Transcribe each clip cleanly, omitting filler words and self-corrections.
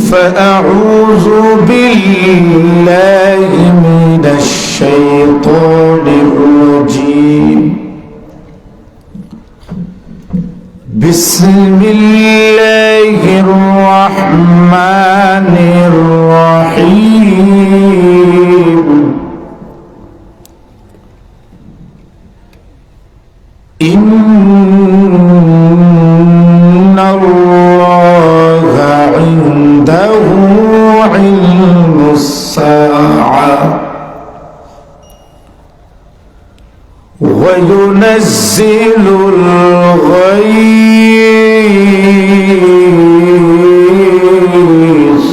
فأعوذ بالله من الشيطان الرجيم. بسم الله الرحمن الرحيم. إن الله عنده علم الساعة وينزل الغيث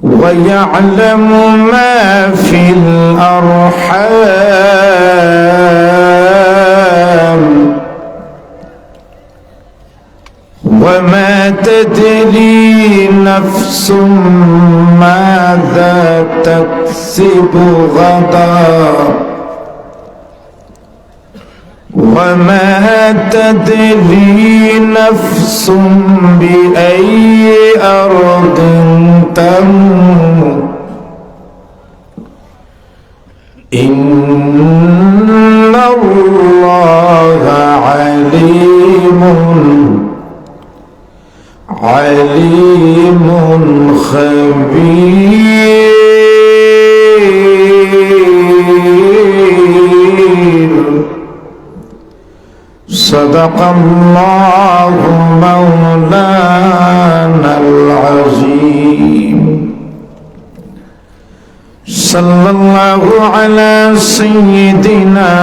ويعلم ما في الأرحام وما تدري نفس ماذا تكسب غدا وما تدري نفس بأي أرض تموت. إن الله عليم خبير. صدق الله مولانا العظيم. صلى الله على سيدنا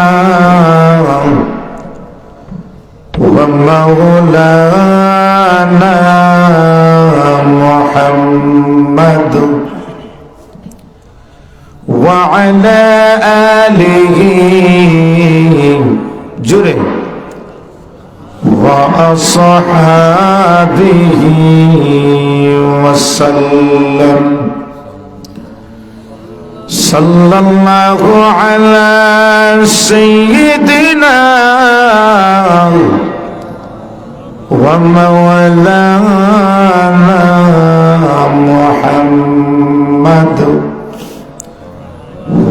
ومولانا محمد وعلى آله جره وأصحابه وسلم. صلى الله على سيدنا ومولانا محمد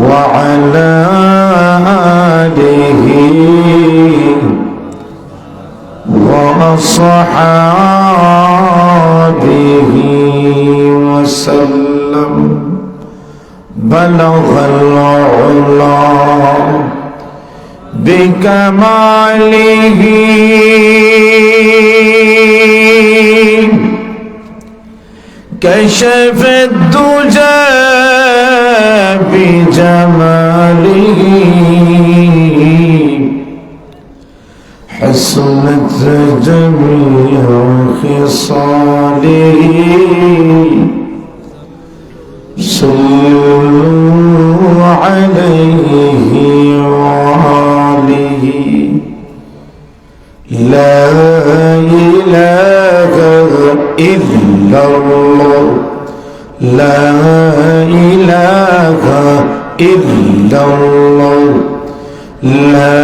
وعلى آله وأصحابه وسلم. بلغ العلا بكماله كشف الدجى بجماله حسنت جميع خصاله. صلوا عليه وآله. لا إله إلا الله لا إله إلا الله لا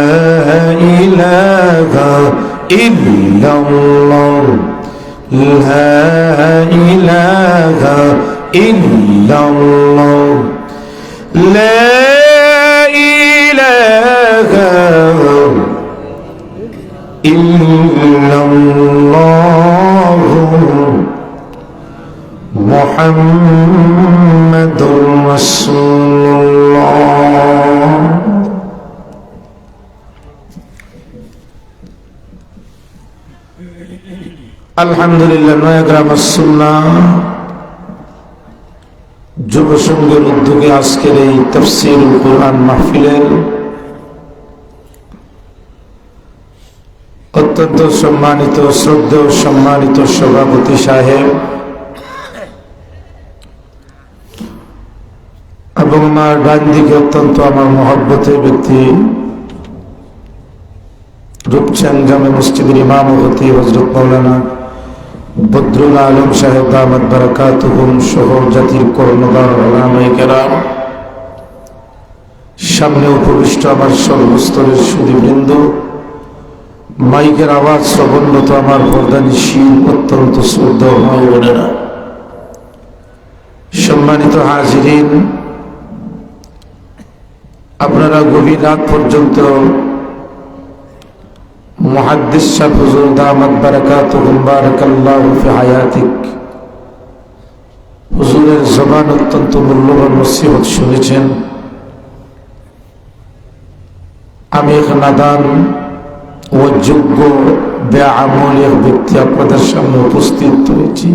إله إلا الله لا إله إلا الله لا إله إلا الله محمد رسول الله. আলহামদুলিল্লাহ। নয়াগ্রাম সুন্নাহ যুব সংঘের উদ্যোগে আজকের এই তাফসীরুল কুরআন মাহফিলের অত্যন্ত সম্মানিত শ্রদ্ধেয় সম্মানিত সভাপতি সাহেব এবং আমার ডান দিকে অত্যন্ত আমার মহব্বতের ব্যক্তি রূপচাঁদ জামে মসজিদের ইমাম ও খতিব হযরত মাওলানা বদরুল আলম সাহেব দামাত বারাকাতুহুম সহ জাতির কর্ণধার উলামায়ে কেরাম, সামনে উপবিষ্ট আমার সর্বস্তরের সুধীবৃন্দ, মাইকের আওয়াজ শ্রবণরত আমার পর্দানিশীল অত্যন্ত শ্রদ্ধেয় ভাই বোনেরা, সম্মানিত হাজিরিন, আপনারা গভীর রাত পর্যন্ত মুহাদ্দিস শাহ হুজুর দামাত বারাকাতুহুম বারাকাল্লাহু ফি হায়াতিক হুজুরের জবান অত্যন্ত মূল্যবান নসিহত শুনেছেন। আমি এক নাদান ও যোগ্য বেআমল এক ব্যক্তি আপনাদের সামনে উপস্থিত হয়েছি।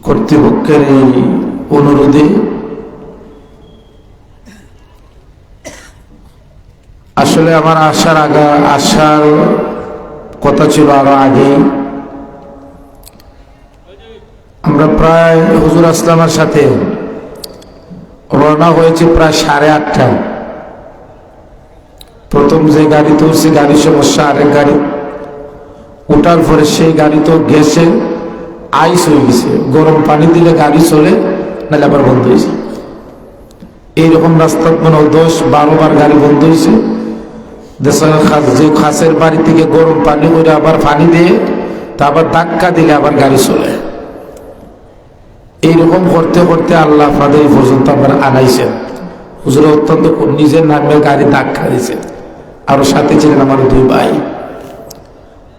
কর্তৃপক্ষের এই অনুরোধে আসলে আমার আসার কথা ছিল আরো আগে। আমরা প্রায় হুজুর আসলামের সাথে রওনা হয়েছে প্রায় 8:30। প্রথম যে গাড়িতে উঠছে গাড়ির সমস্যা, আরেক গাড়ি ওঠার পরে সেই গাড়ি তো গেছে, আইস হয়ে গেছে, গরম পানি দিলে গাড়ি চলে, নাহলে আবার বন্ধ হয়েছে। এইরকম রাস্তা মনে 10-12 বার গাড়ি বন্ধ হয়েছে। যে খাসের বাড়ি থেকে গরম পানি করে আবার পানি দিয়ে তা আবার ধাক্কা দিলে আবার গাড়ি চলে। এইরকম করতে করতে আল্লাহ আপনাদের এই পর্যন্ত আবার আনাইছেন। হুজুরে অত্যন্ত নিজের নামে গাড়ি ধাক্কা দিয়েছেন, আরো সাথে ছিলেন আমার 2 ভাই।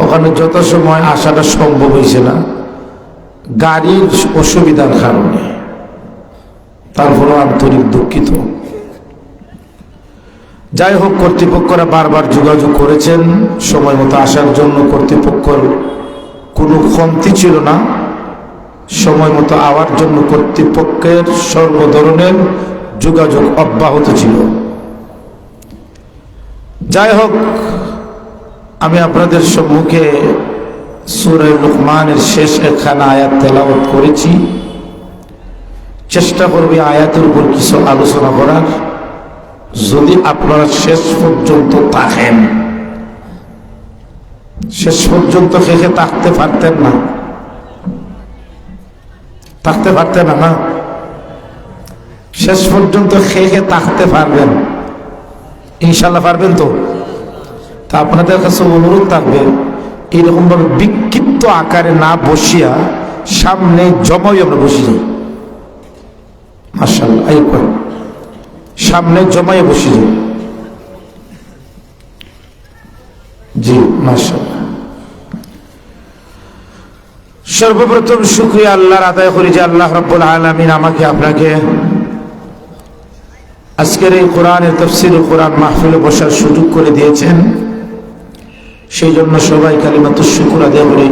ওখানে যত সময় আসাটা সম্ভব হয়েছে না গাড়ির অসুবিধার কারণে, তারপরও আন্তরিক দুঃখিত। যাই হোক, কর্তৃপক্ষরা বারবার যোগাযোগ করেছেন সময় মতো আসার জন্য। কর্তৃপক্ষের কোনো কমতি ছিল না, সময় মতো আওয়ার জন্য কর্তৃপক্ষের সর্ব ধরনের যোগাযোগ অব্যাহত ছিল। যাই হোক, আমি আপনাদের সম্মুখে সূরা লুকমানের শেষ একখানা আয়াত তেলাওয়াত করেছি। চেষ্টা করবে আয়াতের উপর কিছু আলোচনা করার, যদি আপনারা শেষ পর্যন্ত থাকেন। শেষ পর্যন্ত খেয়ে থাকতে পারতেন না, না শেষ পর্যন্ত খেয়ে থাকতে পারবেন ইনশাল্লাহ, পারবেন তো? তা আপনাদের কাছে অনুরোধ থাকবে এরকম ভাবে বিক্ষিপ্ত আকারে না বসিয়া সামনে জমাই আমরা বসি যাই। মাশাআল্লাহ, সামনে জমায়ে বসি যাই। জি মাশাআল্লাহ। সর্বপ্রথম শুকরিয়া আল্লাহর আদায় করি যে আল্লাহ রাব্বুল আলামিন আমাকে আপনাকে আজকের এই কোরআনের তাফসীর ও কোরআন মাহফিলে বসার সুযোগ করে দিয়েছেন। সেই জন্য সবাই কালিমাতুশ শুকর আদায় করি,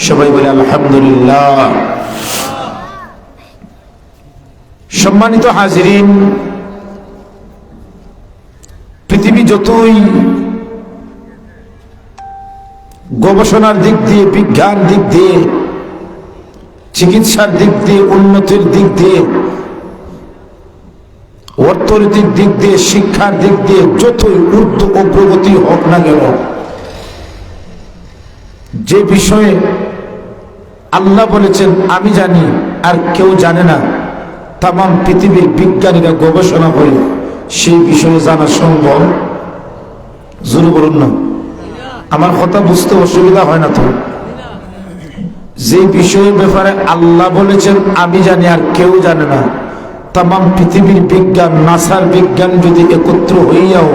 সবাই বলে আলহামদুলিল্লাহ। সম্মানিত হাজিরিন, পৃথিবী যতই গবেষণার দিক দিয়ে, বিজ্ঞান দিক দিয়ে, চিকিৎসার দিক দিয়ে, উন্নতির দিক দিয়ে, অর্থনৈতিক দিক দিয়ে, শিক্ষার দিক দিয়ে যতই অগ্রগতি হোক না কেন, যে বিষয়ে আল্লাহ বলেছেন আমি জানি আর কেউ জানে না, তামাম পৃথিবীর বিজ্ঞানীরা গবেষণা করে সেই বিষয়ে জানা সম্ভব। জোরে বলুন না, আমার কথা বুঝতে অসুবিধা হয় না তো? যে বিষয়ের ব্যাপারে আল্লাহ বলেছেন আমি জানি আর কেউ জানে না, তামাম পৃথিবীর বিজ্ঞান, নাসার বিজ্ঞান যদি একত্র হইয়াও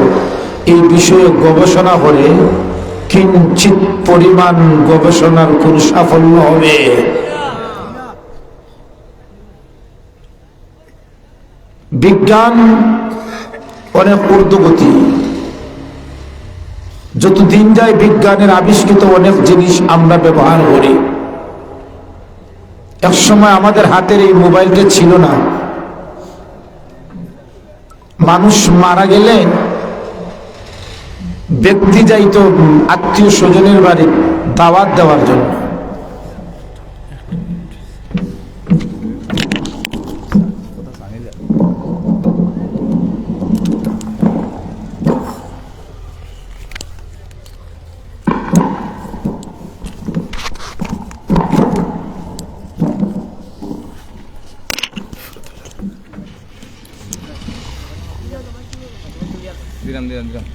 এই বিষয়ে গবেষণা করে, কিঞ্চিত পরিমাণ গবেষণার কোন সাফল্য হবে? বিজ্ঞান অনেক ঊর্ধ্বগতি, যত দিন যায় বিজ্ঞানের আবিষ্কৃত অনেক জিনিস আমরা ব্যবহার করি। এক সময় আমাদের হাতের এই মোবাইলটা ছিল না। মানুষ মারা গেলে ব্যক্তি যাইতো আত্মীয় স্বজনের বাড়ি দাওয়াত দেওয়ার জন্য। দিলাম দিলাম দিলাম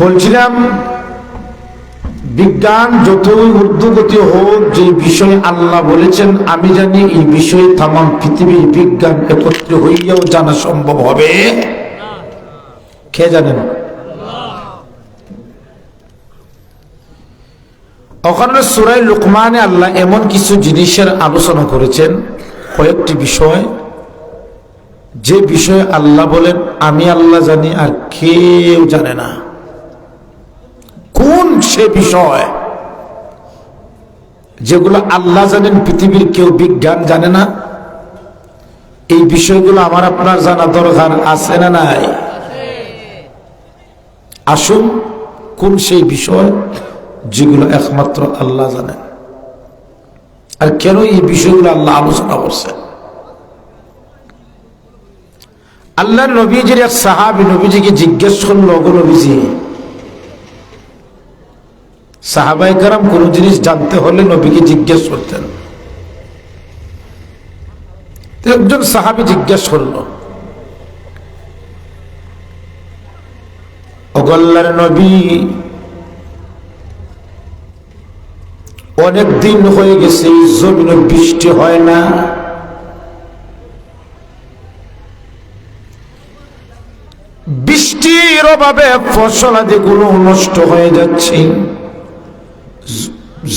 বলছিলাম বিজ্ঞান যতই ঊর্ধ্বগতি হোক, যে বিষয়ে আল্লাহ বলেছেন আমি জানি, এই বিষয়ে তাম পৃথিবীর বিজ্ঞান একত্র হইয়াও জানা সম্ভব হবে? কে জানেন? ওখানে সূরা লুকমানে আল্লাহ এমন কিছু জিনিসের আলোচনা করেছেন, কয়েকটি বিষয়, যে বিষয়ে আল্লাহ বলেন আমি আল্লাহ জানি আর কেউ জানে না। কোন সে বিষয় যেগুলো আল্লাহ জানেন, পৃথিবীর কেউ বিজ্ঞান জানে না? এই বিষয়গুলো আমার আপনার জানা দরকার আছে না নাই? আসুন, কোন সেই বিষয় যেগুলো একমাত্র আল্লাহ জানেন, আর কেন এই বিষয়গুলো আল্লাহ আলোচনা করছেন? আল্লাহ নবীজির এক সাহাবী নবীজিকে জিজ্ঞেস করলো, ওগো নবীজি, সাহাবায়ে কেরাম কোন জিনিস জানতে হলে নবীকে জিজ্ঞেস করতেন। একজন সাহাবী জিজ্ঞেস করলো, ওগো আল্লাহর নবী, অনেক দিন হয়ে গেছে জমিনে বৃষ্টি হয় না, বৃষ্টির অভাবে ফসলাদিগুলো নষ্ট হয়ে যাচ্ছে,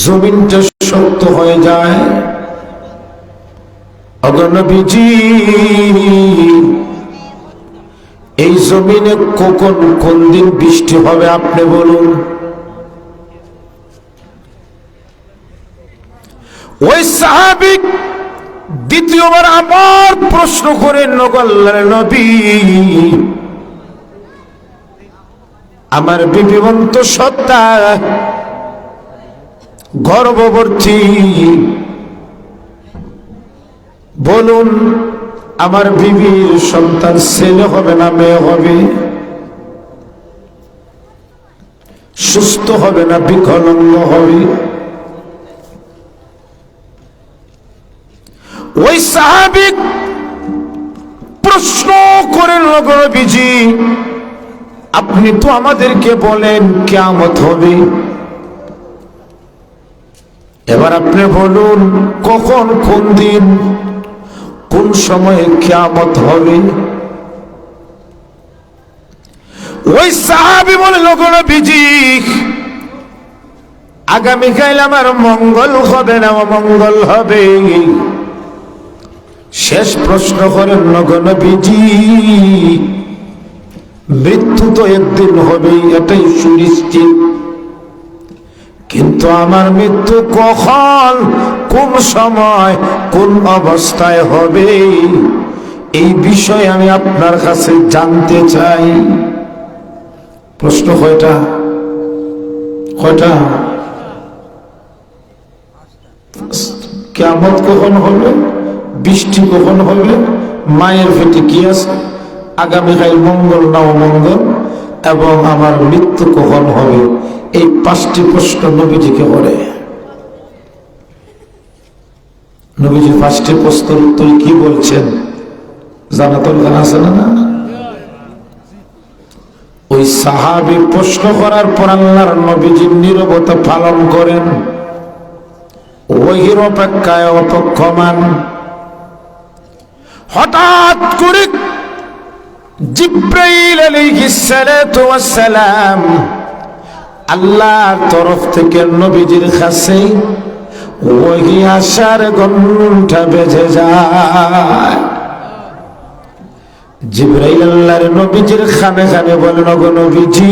জমিনটা শক্ত হয়ে যায়। ওগো নবীজি, এই জমিনে কখন কোন দিন বৃষ্টি হবে আপনি বলুন? ওই সাহাবী দ্বিতীয়বার আবার প্রশ্ন করেন, ওগো আল্লাহর নবী, আমার বিবিবন্ত সত্তা গর্ভবতী, বলুন আমার বিবির সন্তান ছেলে হবে না মেয়ে হবে, সুস্থ হবে না বিকলাঙ্গ হবে? ওই সাহাবী প্রশ্ন করেন, ওগো নবীজি, আপনি তো আমাদেরকে বলেন কিয়ামত হবে, এবার আপনি বলুন কখন, কোন দিন, কোন সময়ে কিয়ামত হবে? ওই সাহাবী বলেন, ওগো নবীজি, আগামীকাল আমার মঙ্গল হবে না অমঙ্গল হবে? শেষ প্রশ্ন করেন, ওগো নবীজি, মৃত্যু তো একদিন হবে, এটাই সুনিশ্চিত, কিন্তু আমার মৃত্যু কখন, কোন সময়, কোন অবস্থায় হবে, এই বিষয়ে আমি আপনার কাছে জানতে চাই। প্রশ্ন কয়টা? কয়টা? কিয়ামত কখন হবে, বৃষ্টি কখন হবে, মায়ের পেটে কি আছে, আগামীকাল মঙ্গল না অমঙ্গল, এবং আমার মৃত্যু কখন হবে, এই পাঁচটি প্রশ্ন নবীজিকে করে। নবীজি পাঁচটি প্রশ্নের উত্তর কি বলছেন জানা দরকার আছে না? ওই সাহাবী প্রশ্ন করার পর আল্লাহর নবীজি নীরবতা পালন করেন, ওহির অপেক্ষায় অপেক্ষমান। হঠাৎ করে জিব্রাইল আলাইহিস সালাতু ওয়াস সালাম আল্লাহর তরফ থেকে নবীজির কাছে ওহী আসার ঘন্টা বেজে যায়। জিব্রাইল আল্লাহর নবীজির কানে কানে বলেন, ওগো নবীজি,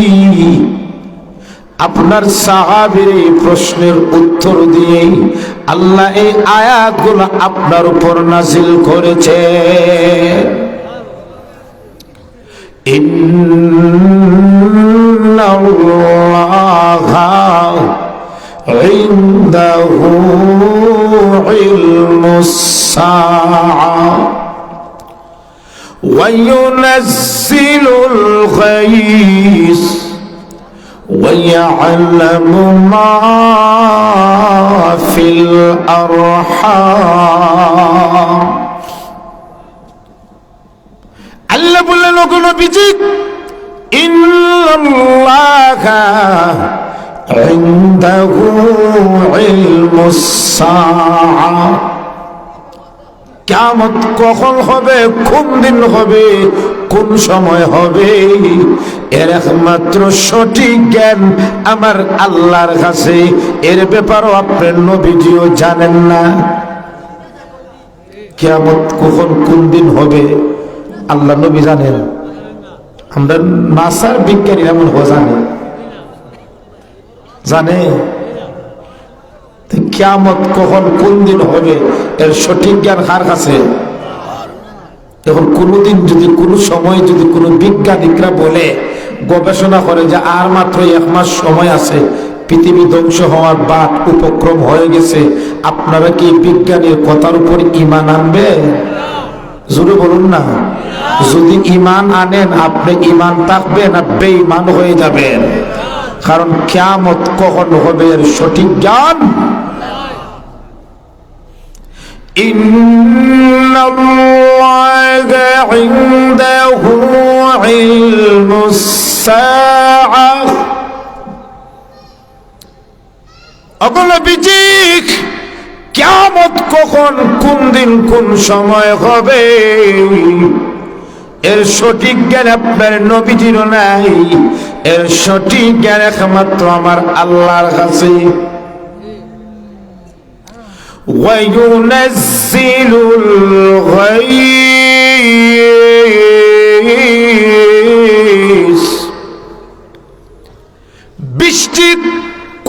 আপনার সাহাবীর এই প্রশ্নের উত্তর দিয়ে আল্লাহ এই আয়াতগুলো আপনার উপর নাজিল করেছে। ইন্নাল্লাহা ইনদাহু ইলমুস সাআ ওয়া ইউনাজ্জিলুল গায়স ويعلم ما في الأرحام আল্লাহ বললেন ওগো নবীজি ইন্নাল্লাহা ইনদাহু ইলমুস সাআ কিয়ামত কখন হবে কোন দিন হবে কোন সময় হবে এর একমাত্র সঠিক জ্ঞান আমার আল্লাহর কাছে এর ব্যাপারও আপনার নবীজিও জানেন না কিয়ামত কখন কোন দিন হবে আল্লাহ নবী জানেন আমরা নাসার বিজ্ঞানী এমন জানে কিয়ামত কখন কোন দিন হবে এর সঠিক জ্ঞান কার কাছে এখন কোনদিন যদি কোনো সময় যদি কোনো বিজ্ঞানিকরা বলে গবেষণা করে যে আর মাত্র 1 মাস সময় আছে পৃথিবী ধ্বংস হওয়ার বাট উপক্রম হয়ে গেছে আপনারা কি বিজ্ঞানীর কথার উপর ঈমান আনবে জোরে বলুন না যদি ঈমান আনেন আপনি ঈমান থাকবে না বেঈমান হয়ে যাবেন কারণ কিয়ামত কখন হবে এর সঠিক জ্ঞান ইন্নাল্লাহা ইনদাহু ইলমুস সাআ অগলবিজি কিয়ামত কখন কোন দিন কোন সময় হবে এর সঠিক জ্ঞান আপনার নবীজির নাই এর সঠিক জ্ঞান একমাত্র আমার আল্লাহর কাছে ওয়ায়ুনাজ্জিলুল গায়স বৃষ্টি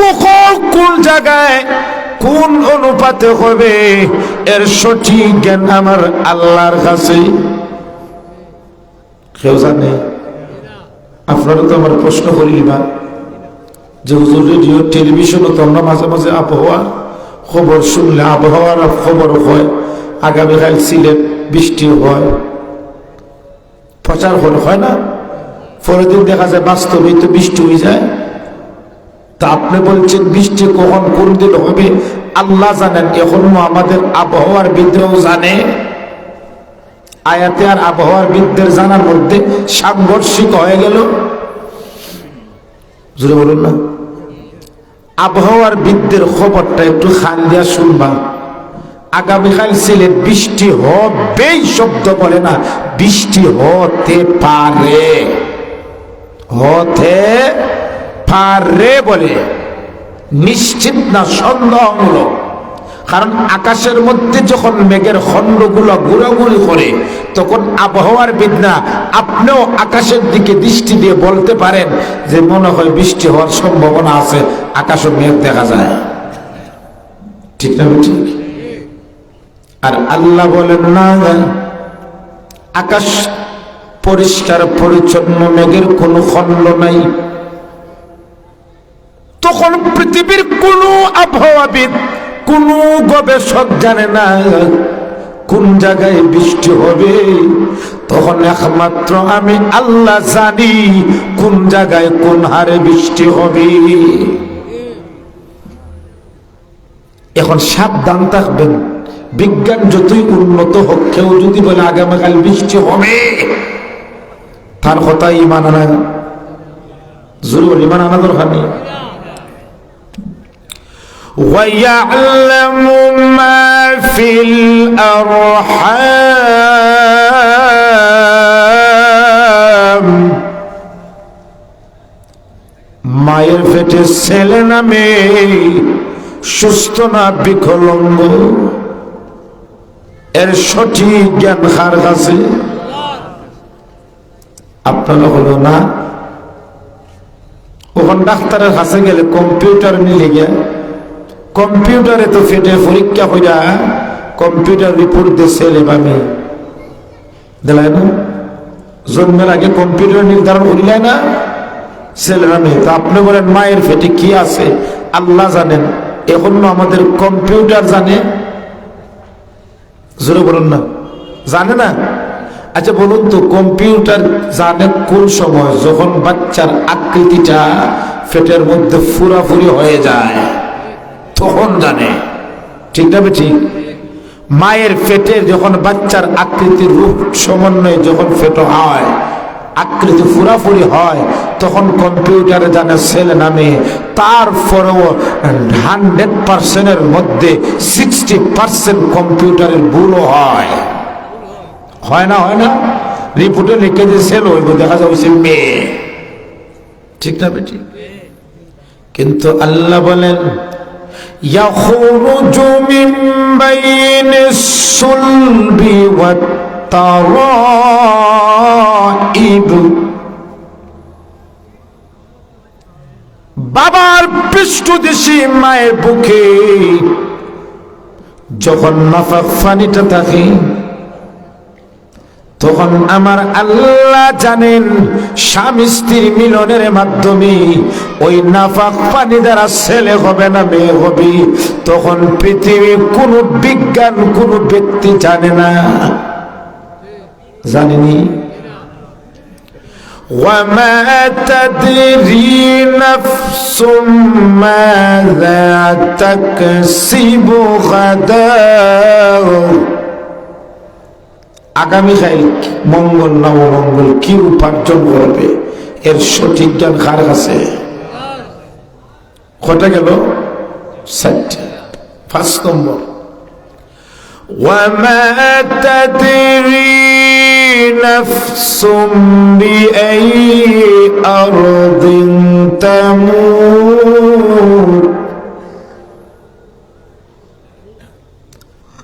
কখন কোন জায়গায় কোন অনুপাতে হবে এর সঠিক জ্ঞান আমার আল্লাহর কাছে কেউ জানে আপনারা তো আমার প্রশ্ন করিবা যে হুজুর রেডিও টেলিভিশনও তো আমরা মাঝে মাঝে আবহাওয়া খবর শুনলে আবহাওয়ার খবর হয় আগামীকাল সিলেট বৃষ্টি হয় প্রচার হয় না পরের দিন দেখা যায় বাস্তবেই তো বৃষ্টি হয়ে যায় তা আপনি বলছেন বৃষ্টি কখন কোন দিন হবে আল্লাহ জানেন এখনো আমাদের আবহাওয়ার বিদ্রাও জানে আয়াতে আর আবহাওয়ার বিদ্যের জানার মধ্যে সাংঘর্ষিক হয়ে গেল জোরে বলুন না আবহাওয়ার বিদ্যের খবরটা একটু খান দিয়া শুনবা আগামীকাল সিলেট বৃষ্টি হবেই শব্দ বলে না বৃষ্টি হতে পারে বলে নিশ্চিত না সন্দেহমূলক কারণ আকাশের মধ্যে যখন মেঘের খণ্ডগুলো ঘোরাঘুরি করে তখন আবহাওয়ার বিদ্যা আপনিও আকাশের দিকে দৃষ্টি দিয়ে বলতে পারেন যে মনে হয় বৃষ্টি হওয়ার সম্ভাবনা আছে আকাশে মেঘ দেখা যায় ঠিক না ঠিক আর আল্লাহ বলেন না আকাশ পরিষ্কার পরিচ্ছন্ন মেঘের কোনো খণ্ড নাই তখন পৃথিবীর কোন আবহাওয়াবিদ কোন গবেষক জানে না কোন জায়গায় বৃষ্টি হবে তখন একমাত্র আমি আল্লাহ জানি কোন জায়গায় কোন হারে বৃষ্টি হবে এখন সাবধান থাকবেন বিজ্ঞান যতই উন্নত হোক কেউ যদি বলে আগামীকাল বৃষ্টি হবে তার কথা ঈমান আনা জরুরি ঈমান আনা দরকার নেই وَيَعْلَمُ مَا فِي الْأَرْحَامِ মায়ের পেটে ছেলে নামে সুস্থ না বিকলাঙ্গ এর সঠিক জ্ঞান কার কাছে আপনারা হলো না ওখান ডাক্তারের কাছে গেলে কম্পিউটার নিলে গিয়া কম্পিউটারে তো ফেটে পরীক্ষা কইরা কম্পিউটার রিপোর্ট দিয়ে ছেলে বা মেয়ে দিলায় না জন্মের আগে কম্পিউটার নির্ধারণ করিলায় না ছেলে না মেয়ে তা আপনি বলেন মায়ের ফেটে কি আছে আল্লাহ জানেন এখনো আমাদের কম্পিউটার জানে জোরে বলুন না জানে না আচ্ছা বলুন তো কম্পিউটার জানে কোন সময় যখন বাচ্চার আকৃতিটা পেটের মধ্যে ফুরাফুরি হয়ে যায়, তখন জানে। ঠিক না ঠিক? মায়ের পেটের যখন বাচ্চার আকৃতির রূপ সমন্বয়ে যখন পেটো হয়, আকৃতি ফুরাফুরি হয়, তখন কম্পিউটারে জানে ছেলে নামে। তারপরেও 100% মধ্যে 60% কম্পিউটারের ভুলও হয়। হয় না? হয় না? রিপোর্টে লিখে যে ছেলে হইব, দেখা যাচ্ছে মেয়ে। ঠিক না বেটি? কিন্তু আল্লাহ বলেন ইয়াখরুজু মিন বাইনিস সুলবি ওয়াত তারাইব, বাবার পৃষ্ঠদেশে মায়ের বুকে যখন নাফাখ পানিটা থাকে, তখন আমার আল্লাহ জানেন স্বামী স্ত্রীর মিলনের মাধ্যমে ওই নাফাখ পানি দ্বারা ছেলে হবে না মেয়ে হবে, তখন পৃথিবীর কোন বিজ্ঞান কোন ব্যক্তি জানে না। জানেনি? ওয়ামা তাদরি নাফসুম মাযা তাকসিবু গাদা, আগামীকাল মঙ্গল না অমঙ্গল কি উপার্জন করবে এর সঠিক জ্ঞান কার কাছে? কটা গেল? 5 নম্বর, ওয়ামা তাদরি নাফসুম বিআইয়ি আরদিন তামুত,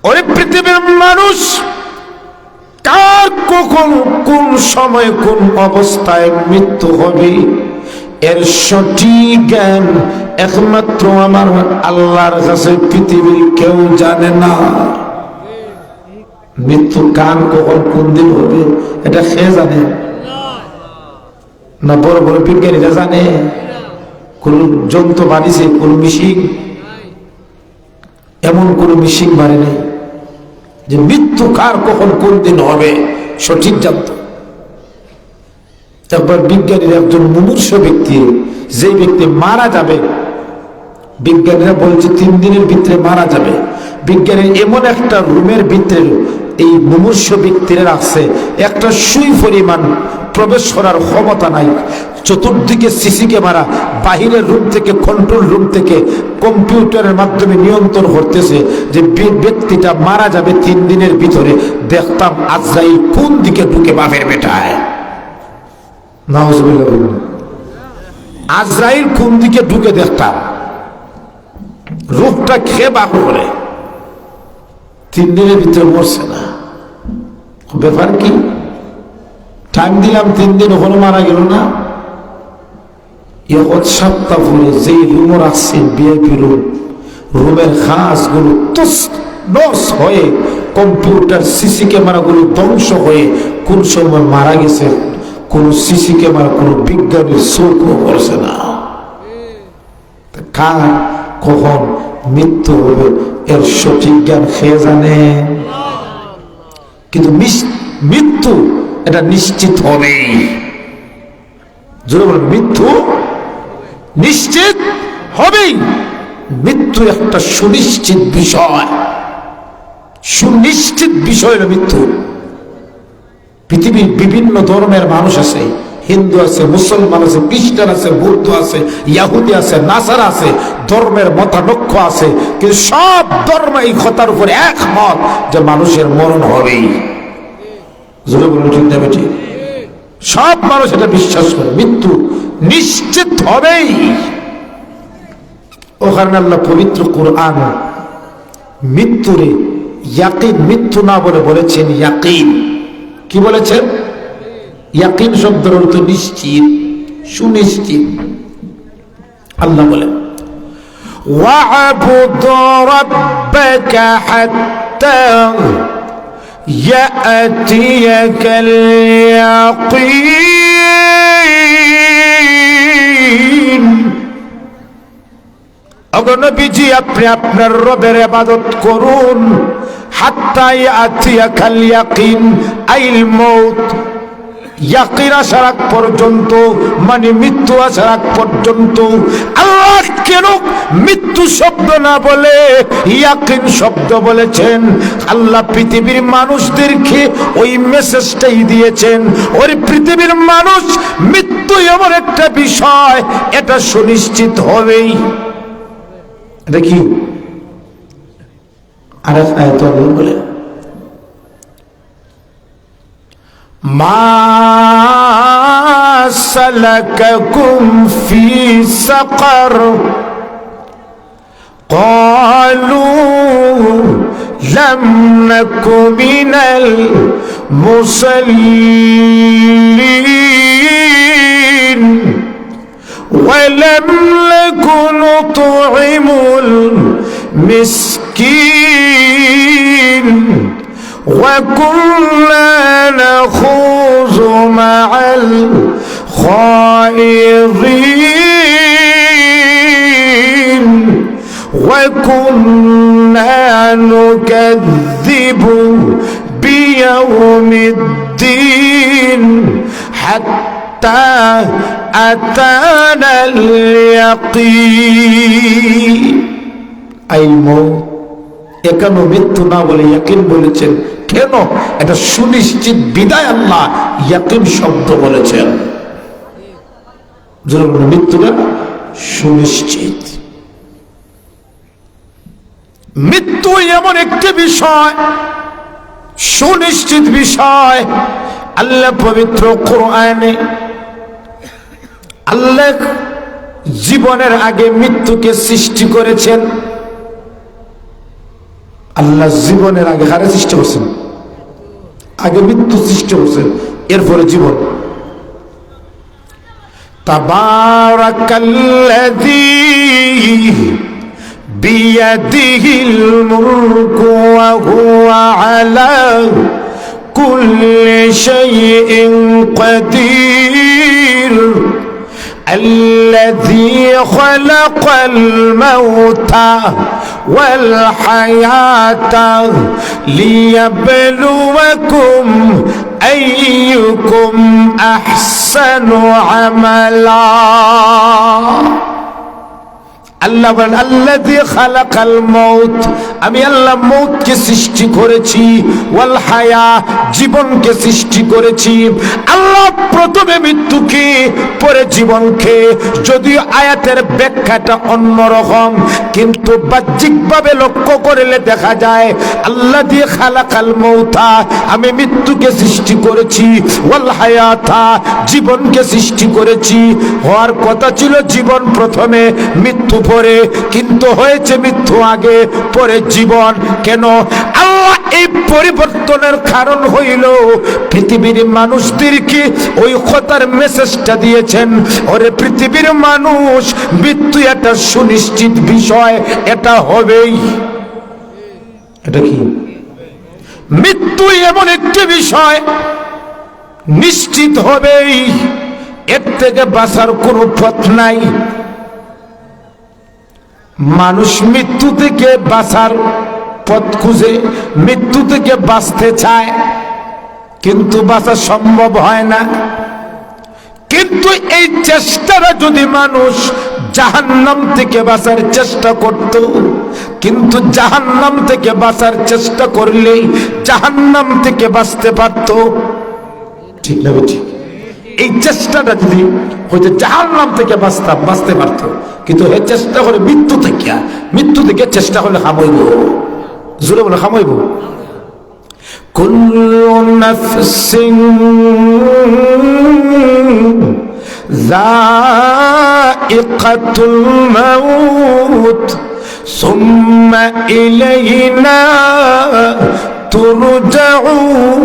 ওই পৃথিবীর মানুষ কার কখন কোন সময় কোন অবস্থায় মৃত্যু হবে এর সঠিক জ্ঞান একমাত্র আমার আল্লাহর কাছে, পৃথিবীর কেউ জানে না। মৃত্যু কার কখন কোন দিন হবে এটা সে জানে না? বড় বড় বিজ্ঞানীরা জানে? কোন যন্ত্র বানিয়েছে? কোন মিশিং? এমন কোন মিশিং বাড়ি নেই যে মৃত্যু কার কখন কোন দিন হবে সঠিক জানত। একবার বিজ্ঞানীর একজন মুমূর্ষ ব্যক্তি, যে ব্যক্তি মারা যাবে, বিজ্ঞানীরা বলছে 3 দিনের ভিতরে মারা যাবে, বিজ্ঞানীর এমন একটা রুমের ভিতরে এই মুমূর্ষ ব্যক্তিরা রাখছে, একটা সুই পরিমাণ প্রবেশ করার ক্ষমতা নাই, চতুর্দিকে সিসি ক্যামেরা, বাহিরের রুম থেকে কন্ট্রোল রুম থেকে কম্পিউটারের মাধ্যমে নিয়ন্ত্রণ করতেছে যে ব্যক্তিটা মারা যাবে 3 দিনের ভিতরে। দেখতাম আজরাইল কোন দিকে ঢুকে বাপের বেটায়, নাউজুবিল্লাহ, আজরাইল কোন দিকে ঢুকে দেখতাম, রূপটা খেয়ে বাপ করে 3 দিনের ভিতরে মরছে না। ব্যাপার কি? টাইম দিলাম 3 দিন, ওখানে মারা গেল না। সপ্তাহ পরে যেই রুম রাখছে বিআইপি রুম, রুমের খাসগুলো নস হয়ে, কম্পিউটার সিসি ক্যামেরাগুলো ধ্বংস হয়ে কোন সময় মারা গেছে কোন সিসি ক্যামেরা কোন বিজ্ঞানীর চোখও করছে না। কার কখন মৃত্যু হবে এর সঠিক জ্ঞান খেয়ে জানে। কিন্তু মৃত্যু এটা নিশ্চিত হবেই। মৃত্যু নিশ্চিত হবেই। মৃত্যু একটা সুনিশ্চিত বিষয়, সুনিশ্চিত বিষয় হলো মৃত্যু। পৃথিবীর বিভিন্ন ধর্মের মানুষ আছে, হিন্দু আছে, মুসলমান আছে, খ্রিস্টান আছে, বৌদ্ধ আছে, ইয়াহুদি আছে, নাসারা আছে, ধর্মের মতানক্য আছে, কিন্তু সব ধর্ম এই কথার উপর একমত যে মানুষের মরণ হবেই। জোরে বলুন ঠিক না বেঠিক? সব মানুষ এটা বিশ্বাস করে মৃত্যু নিশ্চিত হবেই। ওখানে আল্লাহ পবিত্র কুরআন মৃত্যুরে ইয়াকিন, মৃত্যু না বলে বলেছেন ইয়াকিন। কি বলেছেন? ইয়াকিন শব্দের অর্থ নিশ্চিত, সুনিশ্চিত। আল্লাহ বলেন ওয়া'বুদ রাব্বাকা হাত্তা ইয়াতিয়াকাল ইয়াকিন। ওগো নবীজি, আপনি আপনার রবের ইবাদত করুন হাত্তা ইয়াতিয়াকাল ইয়াকিন আইল মউত, ইয়াকিন আসার আগ পর্যন্ত, মানে মৃত্যু আসার আগ পর্যন্ত আল্লাহ কেন মৃত্যু শব্দ না বলে ইয়াকিন শব্দ বলেছেন? আল্লাহ পৃথিবীর মানুষদেরকে ওই মেসেজটাই দিয়েছেন, ওই পৃথিবীর মানুষ মৃত্যু এমন একটা বিষয়, এটা সুনিশ্চিত হবেই। এটা কি আর এক আয়াত আল্লাহ বলে, মা সালাকাকুম ফি সাকার ক্বালু লাম নাকু মিনাল মুসাল্লিন ওয়া লাম নাকু নুত'ইমুল মিসকিন وَكُنَّا نَخُوضُ مَعَ الْخَائِضِينَ وَكُنَّا نُكَذِّبُ بِيَوْمِ الدِّينِ حَتَّى أَتَانَا الْيَقِينُ الموت। এখানে মৃত্যু না বলে ইয়াকিন বলেছেন কেন? এটা সুনিশ্চিত বিদায় আল্লাহ ইয়াকিন শব্দ বলেছেন। মৃত্যুটা সুনিশ্চিত। মৃত্যু এমন একটি বিষয়, সুনিশ্চিত বিষয়। আল্লাহ পবিত্র কোরআনে আল্লাহ জীবনের আগে মৃত্যুকে সৃষ্টি করেছেন। আল্লাহ জীবনের আগে কারে সৃষ্টি করছেন? আগে মৃত্যু সৃষ্টি করছেন, এরপরে জীবন। তাবারাকাল্লাযী বিয়াদিহিল মুলকু ওয়া হুয়া আলা কুল্লি শাইইন কাদির الذي خلق الموت والحياة ليبلوكم أيكم أحسن عملا। আল্লাহ বলেন আল্লাযী খালাকাল মাউত, আমি আল্লাহ মৌতকে সৃষ্টি করেছি, ওয়াল হায়া, জীবনকে সৃষ্টি করেছি। আল্লাহ প্রথমে মৃত্যুকে, পরে জীবনকে। যদিও আয়াতের ব্যাখ্যাটা অন্যরকম, কিন্তু বাহ্যিকভাবে লক্ষ্য করলে দেখা যায় আল্লাযী খালাকাল মাউতা, আমি মৃত্যুকে সৃষ্টি করেছি, ওয়াল হায়াতা, জীবনকে সৃষ্টি করেছি। হওয়ার কথা ছিল জীবন প্রথমে, মৃত্যু পরে, কিন্তু হয়েছে মৃত্যু আগে, পরে জীবন। কেন? আল্লাহ এই পরিবর্তনের কারণ হইল পৃথিবীর মানুষদেরকে ওই কথার মেসেজটা দিয়েছেন, ওরে পৃথিবীর মানুষ, মৃত্যু একটা সুনিশ্চিত বিষয়, এটা হবেই। এটা কি? মৃত্যু এমন একটি বিষয়, নিশ্চিত হবেই, এর থেকে বাঁচার কোনো পথ নাই। মানুষ মৃত্যু থেকে বাঁচার পথ খুঁজে, মৃত্যু থেকে বাঁচতে চায়, কিন্তু বাঁচা সম্ভব হয় না। কিন্তু এই চেষ্টাটা যদি মানুষ জাহান্নাম থেকে বাঁচার চেষ্টা করত, কিন্তু জাহান্নাম থেকে বাঁচার চেষ্টা করলেই জাহান্নাম থেকে বাঁচতে পারত। ঠিক না? ঠিক। এই চেষ্টাটা যদি হয়তো জাহান্নাম থেকে বাঁচতে পারত, কিন্তু এই চেষ্টা করে মৃত্যু থেকে চেষ্টা করলে খামাইব। জোরে বলে খামাইব। কুল্লু নাফসিন যায়িকাতুল মাউত সুম্মা ইলাইনা তুরজাউন।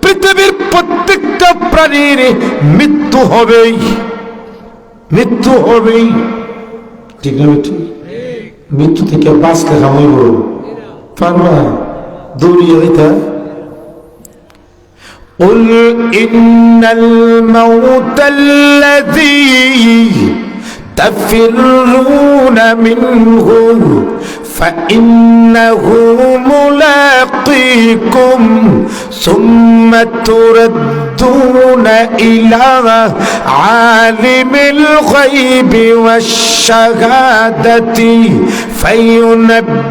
পৃথিবীর প্রত্যেকটা প্রাণীর মৃত্যু হবেই, মৃত্যু হবেই। ঠিক না? মৃত্যু থেকে বাঁচতে খামাইব পারবা? দৌড়িয়ে দিতা। قل إن الموت الذي تفرون منه فإنه ملاقيكم ثم تردون إلى عالم الغيب والشهادة فينبئكم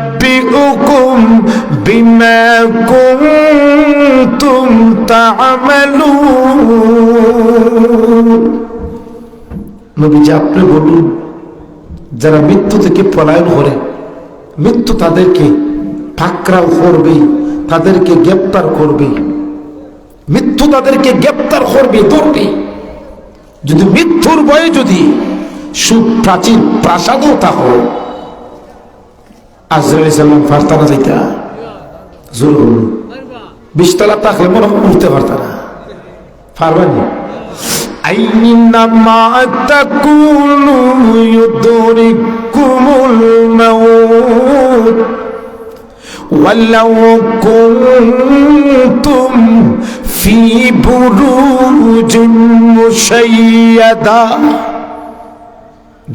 بما كنتم تعملون নবীজি আপনি বলুন যারা মৃত্যু থেকে পলায়ন করে মৃত্যু তাদেরকে পাকড়াও করবে তাদেরকে গ্রেফতার করবে মৃত্যু তাদেরকে গ্রেফতার করবে ধরবে যদি মৃত্যুর ভয়ে যদি সুপ্রাচীন প্রাসাদও থাকো আজরাইল সালাম পারতা না যাইতা জোর 20 তলা থাকলে মনে উঠতে পারতা না পারবানি আইনামা তাকুনু ইউদরিকুমুল মাউত ওয়ালাউ কুনতুম ফি বুরুজিন মুশাইয়াদা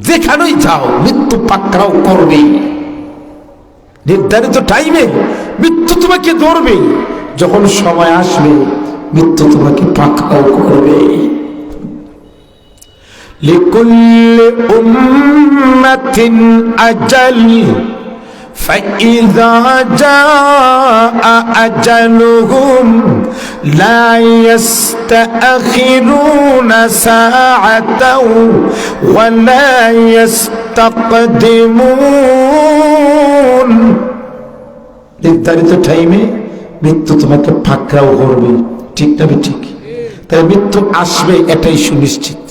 যেখানেই যাও মৃত্যু পাকড়াও করবে নির্ধারিত টাইমে মৃত্যু তোমাকে ধরবে যখন সময় আসবে মৃত্যু তোমাকে পাকড়াও করবে লিকুল্লি উম্মাতিন আজাল فإذا جاء أجلهم لا يستأخرون ساعة ولا يستقدمون নির্ধারিত টাইমে মৃত্যু তোমাকে পাকড়াও করবে ঠিক না ঠিক তাই মৃত্যু আসবে এটাই সুনিশ্চিত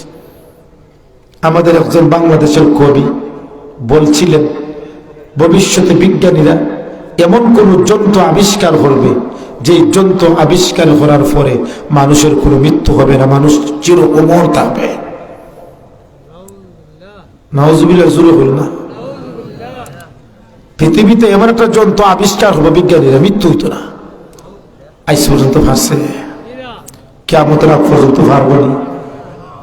আমাদের একজন বাংলাদেশের কবি বলছিলেন ভবিষ্যতে বিজ্ঞানীরা এমন কোন যন্ত্র আবিষ্কার করবে যে যন্ত্র আবিষ্কার করার পরে মানুষের কোনো মৃত্যু হবে না মানুষ চির অমর থাকবে নাউজুবিল্লাহ জোরে বল না পৃথিবীতে এমন একটা যন্ত্র আবিষ্কার হবে বিজ্ঞানীরা মৃত্যু হইতো না আজ পর্যন্ত ভাসছে কিয়ামতের আগ পর্যন্ত পারবো না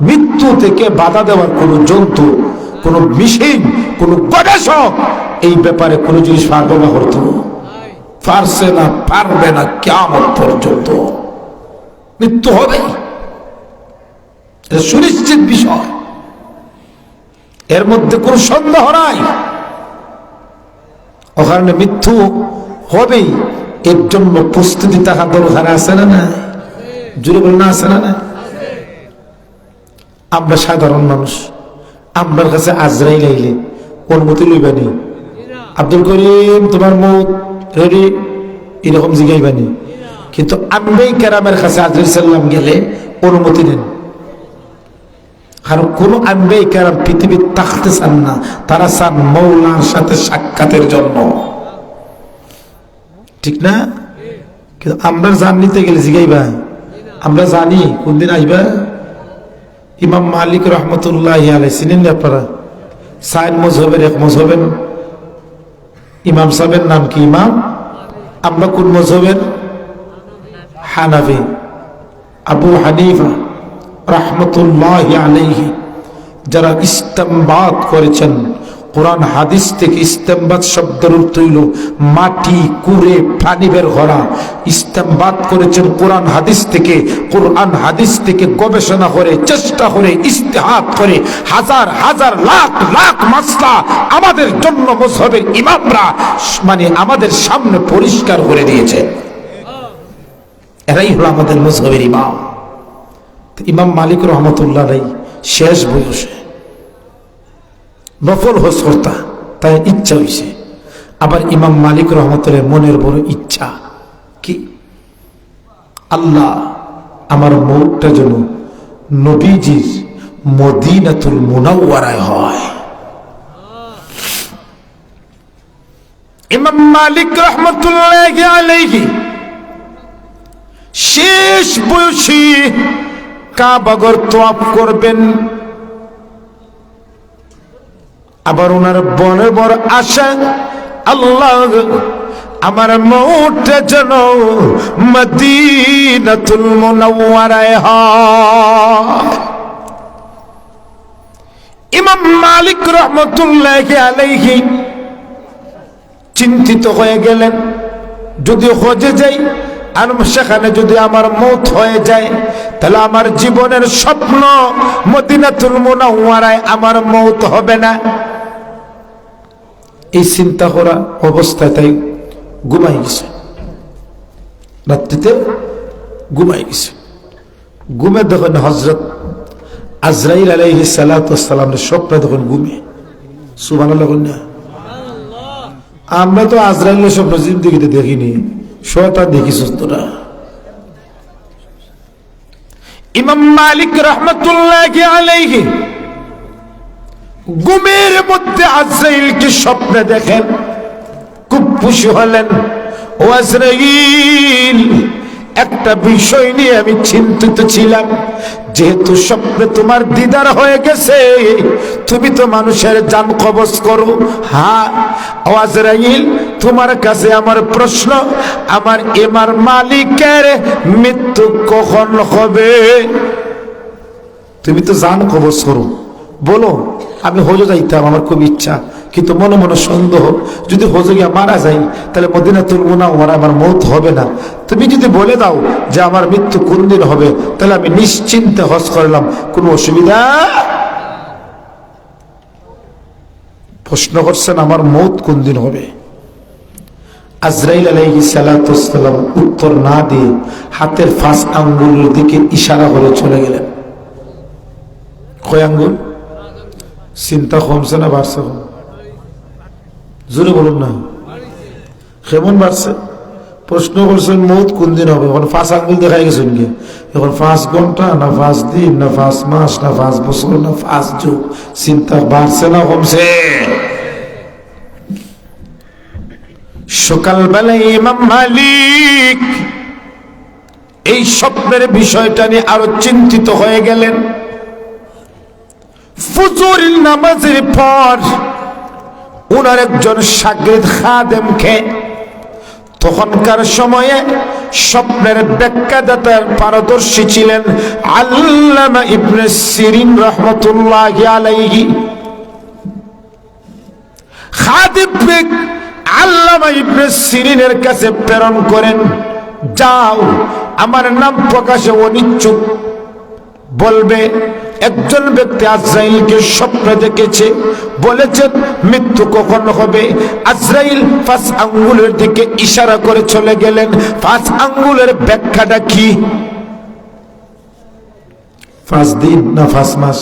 মৃত্যু থেকে বাধা দেওয়ার কোন যন্ত্র কোন মেশিন কোন গবেষক এই ব্যাপারে কোন জিনিস পারবে না করতে পারছে না পারবে না কিয়ামত পর্যন্ত মৃত্যু হবে এটা সুনিশ্চিত বিষয় এর মধ্যে কোন সন্দেহ নাই ওখানে মৃত্যু হবেই এর জন্য প্রস্তুতি থাকা দরকার আছে না না জুড়ে বল না আছে না না আমরা সাধারণ মানুষ আমার কাছে আজরাইল আইলে অনুমতি লইবানি আব্দুল করিম তোমার মত রেডি এরকম জিগাইবানি কিন্তু আম্বেই কেরামের কাছে আজরাইল সাল্লাম গেলে অনুমতি নেন কারণ কোন আম্বেই কেরাম পৃথিবীর থাকতে চান না তারা চান মৌলার সাথে সাক্ষাতের জন্য ঠিক না কিন্তু আমরা জান নিতে গেলে জিগাইবা আমরা জানি কোন দিন আইবা ইমাম মালিক রহমতুল্লাহ আলাইহি চিনেন না আপনারা সাইন মযহবের এক মযহবের ইমাম সাহেবের নাম কি ইমাম আমরা কোন মযহবের হানাফি আবু হানিফা রহমতুল্লাহ আলাইহি যারা ইস্তেমবাত করেছেন কোরআন হাদিস থেকে ইস্তেমবাত শব্দের অর্থ হইল মাটি কুড়ে পানি বের করা ইস্তেমবাত করেছেন কোরআন হাদিস থেকে গবেষণা করে চেষ্টা করে ইস্তেহাদ করে হাজার হাজার লাখ লাখ মাসলা আমাদের জন্য মযহবের ইমামরা মানে আমাদের সামনে পরিষ্কার করে দিয়েছে এরাই হলো আমাদের মযহবের ইমাম ইমাম মালিক রহমতুল্লাহ আলাইহি শেষ বয়সে নফল হজ করতা তাই ইচ্ছা হইছে আবার ইমাম মালিক রহমতুল্লাহ মনের বড় ইচ্ছা কি আল্লাহ আমার মৌতটা যেন নবীজির মদিনাতুল মুনাওয়ারায় হয় ইমাম মালিক রহমতুল্লাহি আলাইহি শেষ বয়সে কাবাগর তওয়াফ করবেন আবার ওনার বড় বড় আশা আল্লাহ আমার মৌতটা যেন মদিনাতুল মুনাওয়ারায় হয় ইমাম মালিক রহমতুল্লাহি আলাইহি চিন্তিত হয়ে গেলেন যদি হজে যাই আর সেখানে যদি আমার মৌত হয়ে যায় তাহলে আমার জীবনের স্বপ্ন মদিনাতুল মুনাওয়ারায় আমার মৌত হবে না। এই চিন্তা করা অবস্থায় তাই ঘুমাই গেছে, রাত্রিতে ঘুমাই গেছে। ঘুমে দেখেন হযরত আজরাইল আলাইহিস সালাতু ওয়াস সালামের স্বপ্নে দেখেন ঘুমে। সুবহানাল্লাহ। আমরা তো আজরাইলের স্বপ্ন জিন্দেগিতে দেখিনি, শয়তান দেখিস তোরা। ইমাম মালিক রাহমাতুল্লাহি আলাইহি ঘুমের মধ্যে আজরাইলকে স্বপ্নে দেখেন, খুব খুশি হলেন। ও আজরাইল, একটা বিষয় নিয়ে আমি চিন্তিত ছিলাম, যেহেতু স্বপ্নে তোমার দিদার হয়ে গেছে, তুমি তো মানুষের জান কবজ করো। হ্যাঁ ও আজরাইল, তোমার কাছে আমার প্রশ্ন, আমার ইমাম মালিকের মৃত্যু কখন হবে? তুমি তো জান কবজ করো, বলো। আমি হজে যাইতাম, আমার খুব ইচ্ছা, কিন্তু মনে মনে সন্দেহ, যদি হজে গিয়ে মারা যাই তাহলে মদিনাতুল মুনাওয়ারা আমার মৌত হবে না। তুমি যদি বলে দাও যে আমার মৃত্যু কোন দিন হবে, তাহলে আমি নিশ্চিন্তে হজ করলাম, কোনো অসুবিধা। প্রশ্ন করছেন আমার মৌত কোন দিন হবে। আজরাইল আলাইহিস সালাতু ওয়াস সালাম উত্তর না দিয়ে হাতের 5 আঙ্গুলের দিকে ইশারা করে চলে গেলেন। কয় আঙ্গুল? চিন্তা কমছে না বাড়ছে? জোরে বলুন না, কেমন বাড়ছে? প্রশ্ন করছেন মৌত কোন দিন হবে, এখন 5 আঙ্গুল দেখাই গেছেন কি? এখন 5 ঘন্টা না 5 দিন না 5 মাস না 5 বছর না 5 যুগ? চিন্তা বাড়ছে না কমছে? সকালবেলায় ইমাম মালিক এই স্বপ্নের বিষয়টা নিয়ে আরো চিন্তিত হয়ে গেলেন। ফজরের নামাজের পর উনার একজন শাগির্দ খাদেমকে, তখনকার সময়ে স্বপ্নের ব্যাখ্যাদাতার পারদর্শী ছিলেন আল্লামা ইবনে সিরিন রাহমাতুল্লাহি আলাইহি। খাদেমকে আল্লামা ইবনে সিরিনের কাছে প্রেরণ করেন, যাও আমার নাম প্রকাশে অনিচ্ছুক বলবে একজন ব্যক্তি আজরাইলকে স্বপ্ন দেখেছে, বলেছেন মৃত্যু কখন হবে। আজরাইল 5 আঙ্গুলের দিকে ইশারা করে চলে গেলেন। 5 আঙ্গুলের ব্যাখ্যাটা কি? 5 দিন না 5 মাস?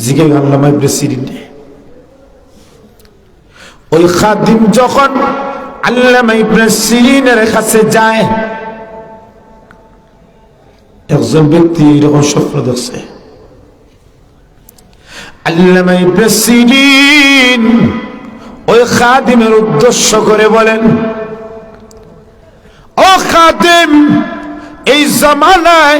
জিজ্ঞেস আল্লামা ইবনে সিরিন। ওই খাদিম যখন আল্লামা ইবনে সিরিনের কাছে যায়, একজন ব্যক্তি এরকম স্বপ্ন দেখছে। আল্লামা ইবনে সিরিন ওই খাদিমের উদ্দেশ্য করে বলেন, ও খাদিম, এই জামানায়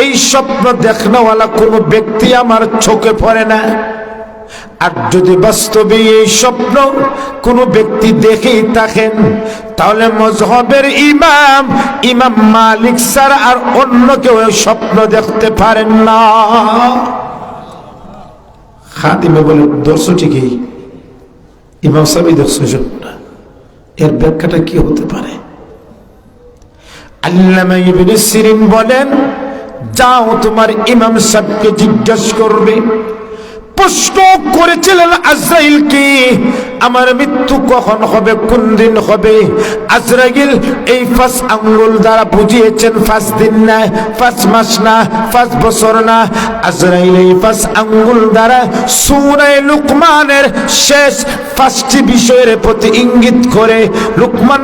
এই স্বপ্ন দেখনেওয়ালা কোনো ব্যক্তি আমার চোখে পড়ে না। আর যদি বাস্তবে এই স্বপ্ন কোনো ব্যক্তি দেখেই থাকেন, তাহলে মযহবের ইমাম ইমাম মালিক ছাড়া আর অন্য কেউ স্বপ্ন দেখতে পারেন না। খাদিমে বলে, দর্শন ঠিকই, ইমাম সাহেব দেখছো স্বপ্নটা, এর ব্যাখ্যাটা কি হতে পারে? আল্লামা ইবনে সিরিন বলেন, যাও তোমার ইমাম সাহেবকে জিজ্ঞাসা করবে। প্রশ্ন করেছিলেন আজরাইলকে, আমার মৃত্যু কখন হবে, কোন দিন হবে? আজরাইল এই 5 আঙ্গুল দ্বারা বুঝিয়েছেন 5 দিন না, 5 মাস না, 5 বছর না। আজরাইল এই 5 আঙ্গুল দ্বারা সূরা লুকমানের শেষ 5টি বিষয়ের প্রতি ইঙ্গিত করে লুকমান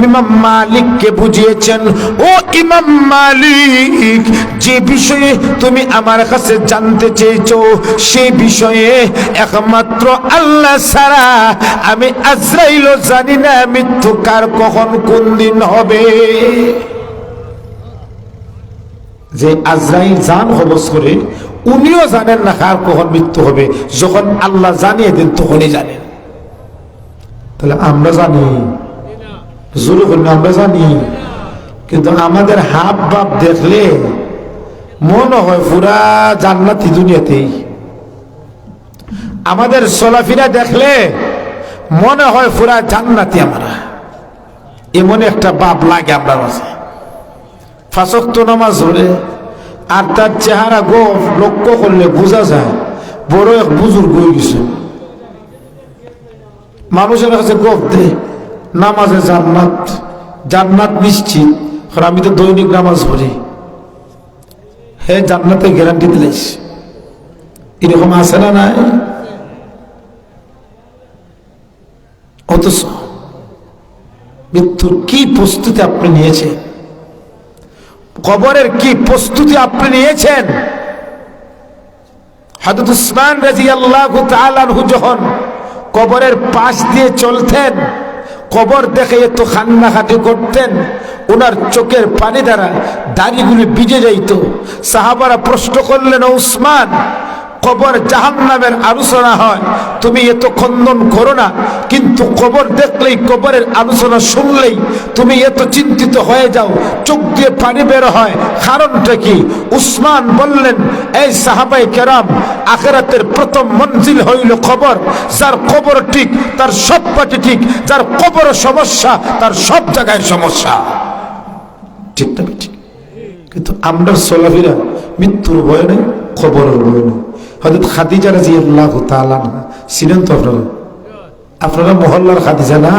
ইমাম মালিককে বুঝিয়েছেন, ও ইমাম মালিক, যে বিষয়ে তুমি আমার কাছে জানতে চেয়েছো সেই বিষয়ে একমাত্র আল্লাহ ছাড়া আমি আজরাইলও জানি না মৃত্যু কার কখন কোন দিন হবে। যে আজরাইল জান কবজ করে, উনিও জানেন না কার কখন মৃত্যু হবে। যখন আল্লাহ জানিয়ে দেন তখনই জানেন। তাহলে আমরা জানি, জোরে বলুন, আমরা জানি, কিন্তু আমাদের হাব ভাব দেখলে মনে হয় পুরা জান্নাতি দুনিয়াতেই। আমাদের চলাফেরা দেখলে মনে হয় পুরা জান্নাতি আমরা, এমন একটা ভাব লাগে আমরা মাঝে। 5 ওয়াক্ত নামাজ ধরে, আর তার চেহারা গোফ লক্ষ্য করলে বোঝা যায় বড় এক বুজুর্গ হয়ে গেছে। মানুষের কাছে গোফ দে নামাজে জান্নাত, জান্নাত নিশ্চিত। আমি তো দৈনিক নামাজ পড়ি, হে জান্নাতের গ্যারান্টি দিলেস, এরকম আছে না নাই? অথচ মৃত্যুর কি প্রস্তুতি আপনি নিয়েছেন, কবরের কি প্রস্তুতি আপনি নিয়েছেন? হযরত উসমান রাদিয়াল্লাহু তাআলা আনহু যখন কবরের পাশ দিয়ে চলতেন, কবর দেখে এত কান্নাকাটি করতেন, ওনার চোখের পানি দ্বারা দাড়িগুলি ভিজে যাইত। সাহাবারা প্রশ্ন করলেন, ও উসমান, কবর জাহান্নামের আলোচনা হয়, তুমি এত খন্দন করো না, কিন্তু কবর দেখলেই, কবরের আলোচনা শুনলেই তুমি এত চিন্তিত হয়ে যাও, চোখ দিয়ে পানি বের হয়, কারণটা কি? উসমান বললেন, এই সাহাবায়ে কেরাম, আখিরাতের প্রথম মঞ্জিল হইল কবর। যার কবর ঠিক তার সব পাটি ঠিক, যার কবর সমস্যা তার সব জায়গায় সমস্যা। ঠিক না? ঠিক। কিন্তু আমরা চলাফেরা মৃত্যুর ভয় নেই, কবরের ভয় নেই। হযরত খাদিজা রাদিয়াল্লাহু তাআলা আনহা ছিলেন তো আপনারা মহল্লার খাদিজা না?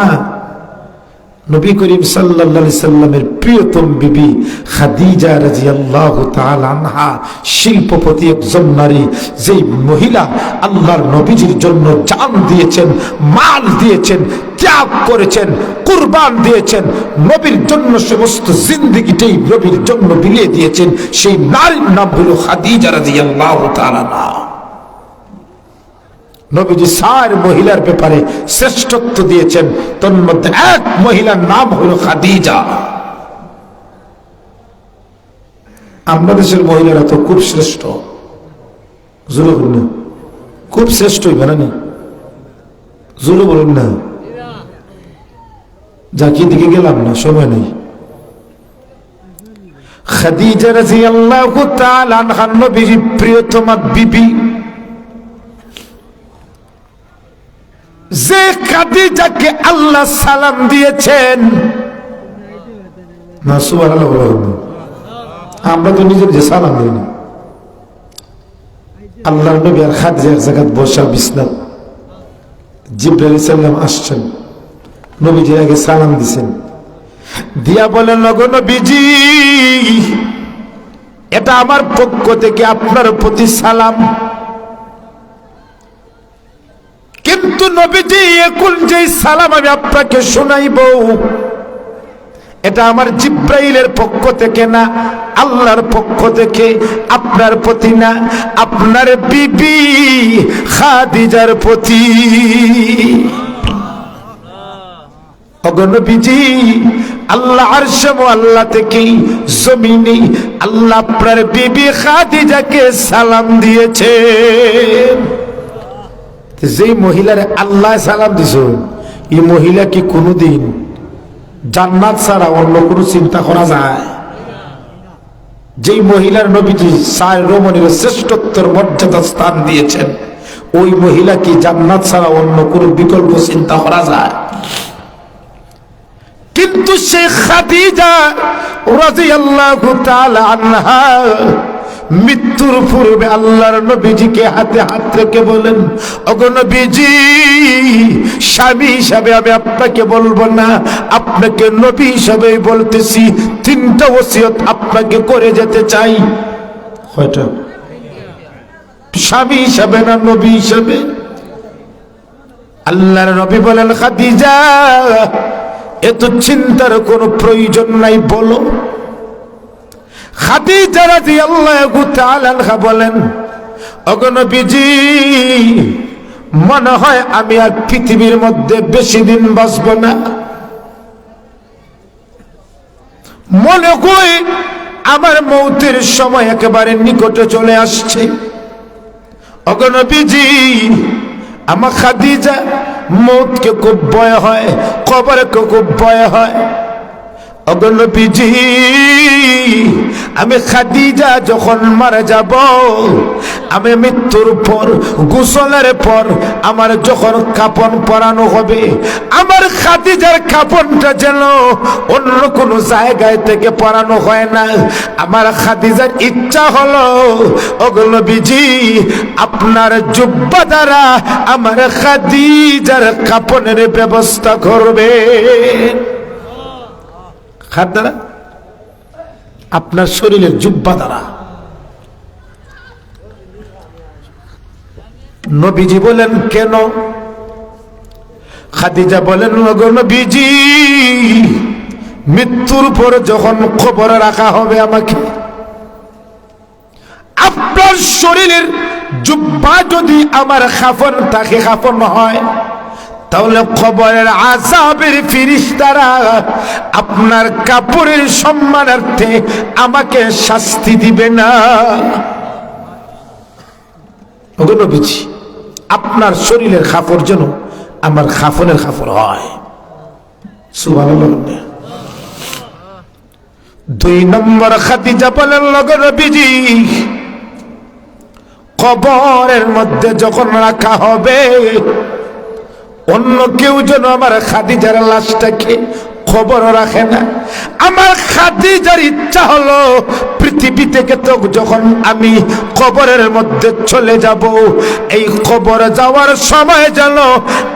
নবী করিম সাল্লাল্লাহু আলাইহি সাল্লামের প্রিয়তম বিবি খাদিজা রাদিয়াল্লাহু তাআলা আনহা শিল্পপতি একজন নারী, যেই মহিলা আল্লাহর নবীজির জন্য জান দিয়েছেন, মাল দিয়েছেন, ত্যাগ করেছেন, কুরবান দিয়েছেন, নবীর জন্য সমস্ত জিন্দেগিটাই নবীর জন্য বিলিয়ে দিয়েছেন, সেই নারীর নাম হলো খাদিজা রাদিয়াল্লাহু তাআলা আনহা। নবীজি 4 মহিলার ব্যাপারে শ্রেষ্ঠত্ব দিয়েছেন, তার মধ্যে এক মহিলার নাম হলো খাদিজা। আমরা দেশের মহিলারা তো খুব শ্রেষ্ঠ, জোরে বলুন না, খুব শ্রেষ্ঠ বানানি, জোরে বলুন না। যাকে দিকে গেলাম না, সময় নেই। খাদিজা রাদিয়াল্লাহু তাআলা আনহা নবীর প্রিয়তমা বিবি, যে খাদিজাকে আল্লাহ সালাম দিয়েছেন না, সুবহানাল্লাহ বলুন। আমরা তো নিজের যে সালাম দিই না। আল্লাহর নবী আর খাদিজা এক জায়গায় বসা বিছনাত, জিবরাইল আলাইহিস সালাম আসছেন, নবীজি আগে সালাম দিছেন, দিয়া বলেন, ওগো নবীজি, এটা আমার পক্ষ থেকে আপনার প্রতি সালাম। কিন্তু নবীজি, এখন যে সালাম আমি আপনাকে শোনাইব, এটা আমার জিবরাইলের পক্ষ থেকে না, আল্লাহর পক্ষ থেকে, আপনার প্রতি না, আপনার বিবি খাদিজার প্রতি। ওগো নবীজি, আল্লাহ আরশে মুআল্লা থেকে জমিনে আল্লাহ আপনার বিবি খাদিজাকে সালাম দিয়েছেন। যেই মহিলার আল্লাহ সালাম দিছো, এই মহিলা কি কোনোদিন জান্নাত ছাড়া অন্য কোনো চিন্তা করা যায়? যেই মহিলার নবীজি 4 রমণীর শ্রেষ্ঠত্বের মর্যাদা স্থান দিয়েছেন, ওই মহিলা কি জান্নাত ছাড়া অন্য কোনো বিকল্প চিন্তা করা যায়? কিন্তু সেই খাদিজা রাদিয়াল্লাহু তাআলা আনহা মৃত্যুর পূর্বে আল্লাহর নবীজিকে হাতে হাত রেখে বলেন, ওগো নবীজি, স্বামী হিসাবে আমি আপনাকে বলবো না, আপনাকে নবী হিসাবে বলতেছি। 3টা ওসিয়ত আপনাকে করে যেতে চাই। কয়টা? স্বামী হিসাবে না নবী হিসাবে? আল্লাহর নবী বলেন, খাদিজা, এত চিন্তার কোনো প্রয়োজন নাই, বলো। খাদিজা রাদিয়াল্লাহু তাআলা আনহা বলেন, ওগো নবীজি, মনে হয় আমি আর পৃথিবীর মধ্যে বেশি দিন বাঁচব না, মনে করি আমার মৌতের সময় একেবারে নিকটে চলে আসছে। ওগো নবীজি, আমার খাদিজা মৌতকে খুব ভয় হয়, কবরকে খুব ভয় হয়। ওগো নবীজি, আমি খাদিজা যখন মারা যাব, আমি মৃত্যুর পর গোসলের পর আমার যখন কাফন পরানো হবে, আমার খাদিজার কাফনটা যেন অন্য কোন জায়গায় থেকে পরানো হয় না। আমার খাদিজার ইচ্ছা হলো ওগো নবীজি, আপনার জুব্বা দ্বারা আমার খাদিজার কাফনের ব্যবস্থা করবে। খাদ দ্বারা, আপনার শরীরের জুব্বা দ্বারা। নবীজি বলেন কেন? খাদিজা বলেন ওগো নবীজি, মৃত্যুর পর যখন কবরে রাখা হবে আমাকে, আপনার শরীরের জুব্বা যদি আমার কাফন থাকে, কাফন হয়, তাহলে কবরের আযাবের ফেরেশতারা আপনার কাপড়ের সম্মানার্থে আমাকে শাস্তি দিবে না। ওগো নবীজি, আপনার শরীরের কাপড় যেন আমার কাফনের কাপড় হয়। সুবহানাল্লাহ। 2 নম্বর, খাদিজা বলেন ওগো নবীজি, কবরের মধ্যে যখন রাখা হবে, অন্য কেউ যেন আমার খাদিজার লাশটাকে খবর রাখে না। আমার খাদিজার ইচ্ছা হলো পৃথিবী থেকে তো যখন আমি কবরের মধ্যে চলে যাব, এই কবরে যাওয়ার সময় যেন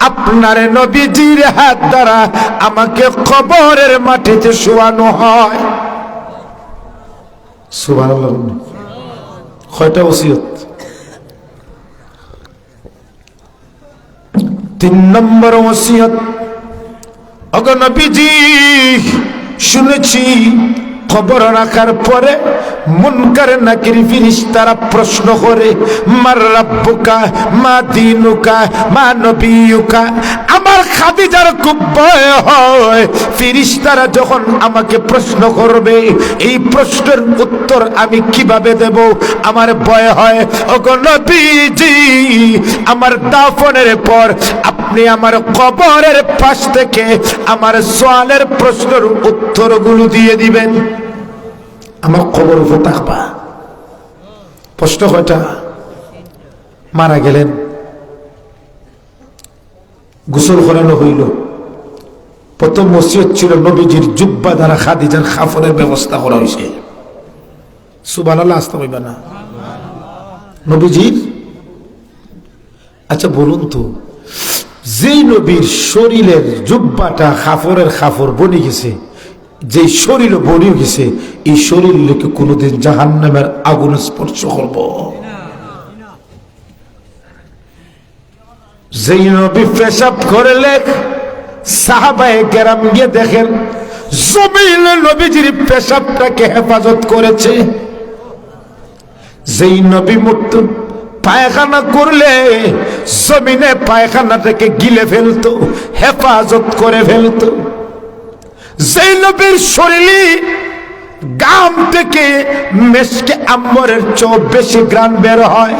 আপনার নবীজির হাত দ্বারা আমাকে কবরের মাটিতে শোয়ানো হয়। সুবহানাল্লাহ। কয়টা ওসিয়ত? 3 নম্বর ওসিয়ত, ওগো নবীজি, শুনেছি খবর রাখার পরে মুনকার নাকির ফেরেশতারা প্রশ্ন করে, মার রাব্বুকা, মা দীনুকা, মা নবিয়ুকা। আমার খাদিজার খুব ভয় হয়, ফেরেশতারা যখন আমাকে প্রশ্ন করবে, এই প্রশ্নের উত্তর আমি কিভাবে দেব, আমার ভয় হয়। ওগো নবীজি, আমার দাফনের পর আপনি আমার কবরের পাশ থেকে আমার সওয়ালের প্রশ্নের উত্তরগুলো দিয়ে দিবেন। আমার কবর উপর থাকবা। প্রশ্ন কয়টা? মারা গেলেন, গোসল করানো হইল, প্রথম ওসিয়ত ছিল নবীজির জুব্বা দ্বারা খাদিজার কাফনের ব্যবস্থা করা হয়েছে। সুবহানাল্লাহ, আসতে হইবা না নবীজির। আচ্ছা বলুন তো, যেই নবীর শরীরের জুব্বাটা কাফরের কাফর বনে গেছে, যে শরীর বনে গেছে, এই শরীর লোকে কোনোদিন জাহান্নামের আগুন স্পর্শ করব? যেই নবী পেশাব করলে সাহাবায়ে কেরাম গিয়ে দেখেন জমিনে নবীজির পেশাবটাকে হেফাজত করেছে। যেই নবী মূর্তি পায়খানা করলে জমিনে পায়খানাটাকে গিলে ফেলতো, হেফাজত করে ফেলতো। যেই নবীর শরীরে গাম থেকে মেশকে আম্বরের চেয়ে বেশি ঘ্রাণ বের হয়,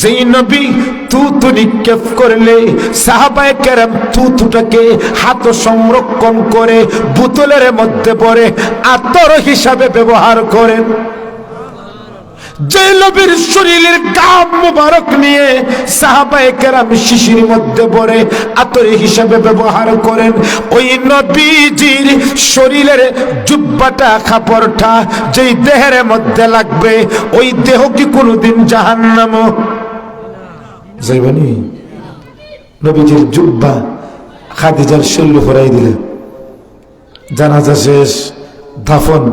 যেই নবী থুতু নিক্ষেপ করলে সাহাবায়ে কেরাম থুতুটাকে হাত সংরক্ষণ করে বোতলের মধ্যে পরে আতর হিসাবে ব্যবহার করেন। যে নবীর শরীরের গাম মুবারক নিয়ে সাহাবায়ে কেরাম শিশির মধ্যে ভরে আতর হিসাবে ব্যবহার করেন, ওই নবীজির শরীরের জুব্বাটা কাপড়টা যেই দেহের মধ্যে লাগবে, ওই দেহ কি কোনোদিন জাহান্নাম যাইবানি? নবীজির জুব্বা খাদিজার শরীরে ভরাই দিলেন, জানাজা শেষ, দাফন।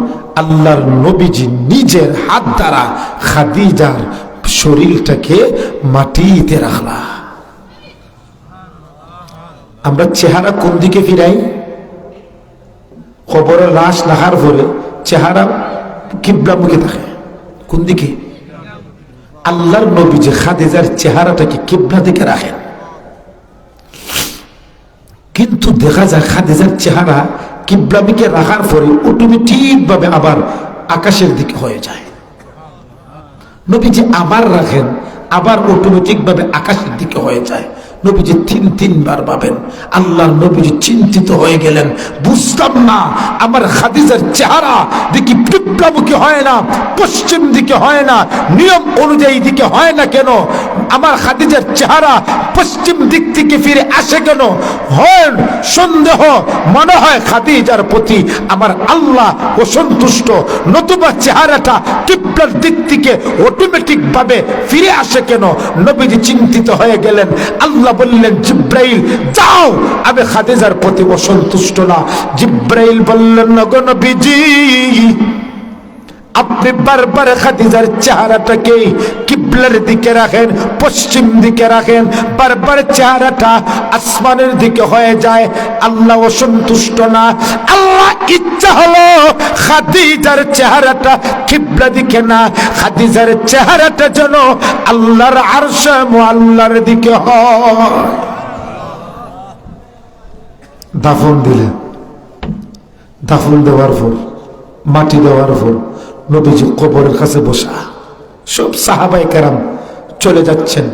আল্লাহর নবীজি নিজের হাত দ্বারা খাদিজার শরীরটাকে মাটিতে রাখলা। আমরা চেহারা কোন দিকে ফিরাই? কবরের লাশ রাখার পরে চেহারা কিবলামুখী থাকে। কোন দিকে? আল্লাহর নবীজি খাদিজার চেহারাটাকে কিবলা দিকে রাখেন, কিন্তু দেখা যায় খাদিজার চেহারা কিবলামিকে রাখার পরে অটোমেটিক ভাবে আবার আকাশের দিকে হয়ে যায়। নবীজি আবার রাখেন, আবার অটোমেটিক ভাবে আকাশের দিকে হয়ে যায়। নবীজি তিনবার ভাবেন। আল্লাহর নবীজি চিন্তিত হয়ে গেলেন, বুঝতাম না আমার খাদিজার চেহারা দেখি কিবলামুখী হয় না, পশ্চিম দিকে হয় না, নিয়ম অনুযায়ী দিকে হয় না কেন? আমার খাদিজার চেহারা পশ্চিম দিক থেকে ফিরে আসে কেন? হয় সন্দেহ, মনে হয় খাদিজার প্রতি আমার আল্লাহ অসন্তুষ্ট, নতুবা চেহারাটা কিবলার দিক থেকে অটোমেটিক ভাবে ফিরে আসে কেন? নবীজি চিন্তিত হয়ে গেলেন। আল্লাহ বললেন, জিব্রাইল যাও, আমি খাদিজার প্রতি অসন্তুষ্ট না। জিব্রাইল বললেন, গো নবীজি, আপনি বারবার খাদিজার চেহারাটাকে কিবলার দিকে রাখেন, পশ্চিম দিকে রাখেন, বারবার চেহারাটা আসমানের দিকে হয়ে যায়। আল্লাহ অসন্তুষ্ট না। আল্লাহ ইচ্ছা হলো খাদিজার চেহারাটা কিবলা দিকে না, খাদিজার চেহারাটা যেন আল্লাহর আরশে মুআল্লার দিকে হয়। দাফন দিলেন। দাফন দেওয়ার পর, মাটি দেওয়ার পর নবীজি কবরের কাছে বসা। সব সাহাবায়ে কেরাম চলে যাচ্ছেন।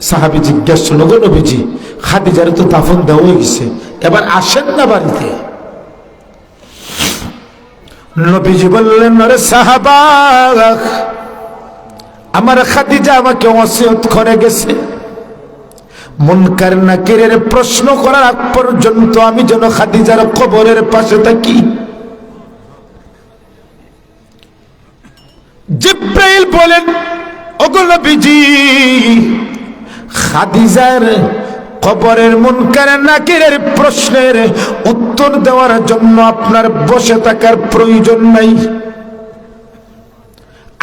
সাহাবী জিজ্ঞেস করল, গো নবীজি, খাদিজার তো দাফন দেওয়া হয়ে গেছে, এবার আসেন না বাড়িতে? নবীজি বললেন, আরে সাহাবা, আমার খাদিজা আমাকে ওসিয়ত করে গেছে, মুনকার নাকিরের প্রশ্ন করার আগ পর্যন্ত আমি যেন খাদিজার কবরের পাশে থাকি। জিব্রাইল বলেন, ওগো নবীজি, খাদিজার কবরের মুনকার নাকিরের প্রশ্নের উত্তর দেওয়ার জন্য আপনার বসে থাকার প্রয়োজন নাই।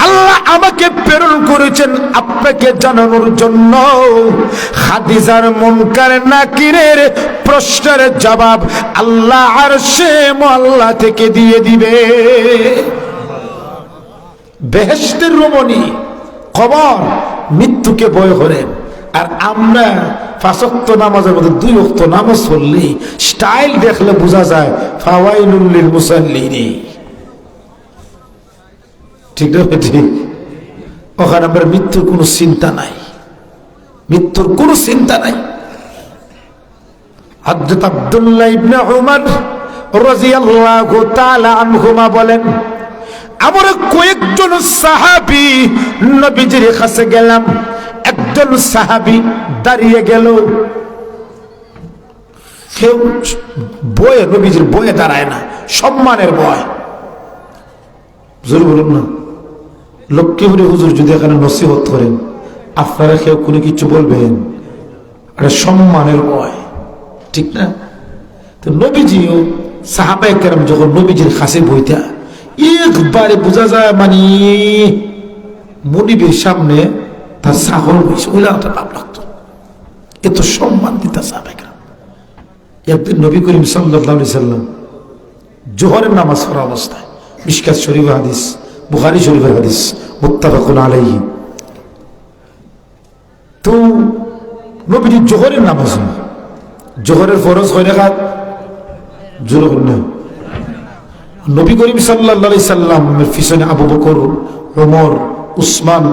আল্লাহ আমাকে প্রেরণ করেছেন আপনাকে জানানোর জন্য খাদিজার মুনকার নাকিরের প্রশ্নের জবাব আল্লাহ আরশে মুআল্লা থেকে দিয়ে দিবে। বেহেশতের রমণী কবর, মৃত্যুকে ভয় করেন। আর আমরা 5 ওয়াক্ত নামাজের মধ্যে 2 ওয়াক্ত নামাজ পড়লে স্টাইল দেখলে বোঝা যায় ফাওয়াইলুল লিল মুসাল্লিন। ঠিক না? ঠিক। ওখানে আমার মৃত্যুর কোনো চিন্তা নাই, মৃত্যুর কোনো চিন্তা নাই। হযরত আব্দুল্লাহ ইবনে উমর রাদিয়াল্লাহু তাআলা আনহুমা বলেন, আমরা কয়েকজন সাহাবী নবীজির কাছে গেলাম। একজন সাহাবী দাঁড়িয়ে গেল, কেউ বয়ে নবীজির বয়ে দাঁড়ায় না, সম্মানের বয়। হুজুর বলুন না, লক্ষ্মীপুরে হুজুর যদি এখানে নসিহত করেন, আপনারা কেউ কোনো কিছু বলবেন, এটা সম্মানের বয়, ঠিক না? তো নবীজিও সাহাবায়ে কেরাম যখন নবীজির কাছে বইতা, একবারে বোঝা যায় মানে মনিবের সামনে তার ছাগল বইছে, ওইলা একটা ভাব লাগতো, এত সম্মান দিতা সাহাবায়ে কেরাম। একদিন নবী করিম সাল্লাল্লাহু আলাইহি সাল্লাম জোহরের নামাজ পড়া অবস্থায়, মিশকাত শরীফের হাদিস, বুখারী শরীফের হাদিস, মুত্তাফাকুন আলাইহি, তো নবীজি জোহরের নামাজ, জোহরের ফরজ কয় রাকাত? জোরে বলুন। নবী করিম সাল্লাল্লাহু আলাইহি সাল্লামের পিছনে আবু বকর, ওমর, উসমান,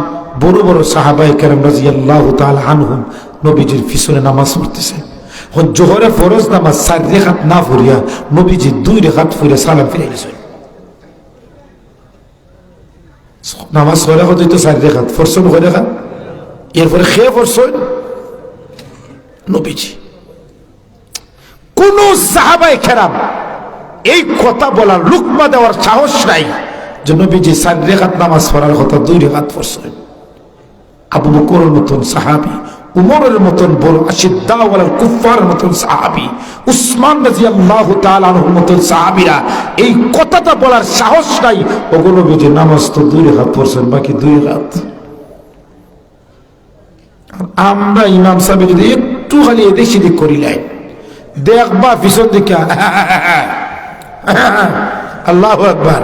বড় বড় সাহাবায়ে কেরাম রাদিয়াল্লাহু তাআলা আনহুম নবীজির পিছনে নামাজ পড়তেছে। জোহরে ফরজ নামাজ 4 রাকাত না পড়িয়া নবীজি 2 রাকাত পড়ে সালাম ফিরে গেছেন। নামাজ কয় রাকাত হইতো? 4 রাকাত। ফরজ কয় রাকাত? এরপরে খেয়ে পড়ছেন নবীজি। কোন সাহাবায়ে কেরাম এই কথা বলার, লুকমা দেওয়ার সাহস নাই যে নবীজি 4 রাকাত নামাজ পড়ার কথা 2 রাকাত পড়ছেন। আবু বকরের মতন সাহাবী, উমরের মতন বড় আশিদ্দাউ আলাল কুফফারের মতন সাহাবী, উসমান রাদিয়াল্লাহু তাআলা আনহুর মতন সাহাবীরা এই কথাটা বলার সাহস নাই। ওগো নবীজি নামাজ তো 2 রাকাত পড়ছেন, বাকি 2 রাকাত। আমরা ইমাম সাহেব যদি একটু খালি এদিক সেদিক করিলাই, দেখবা পিছন দিকে আল্লাহু আকবার,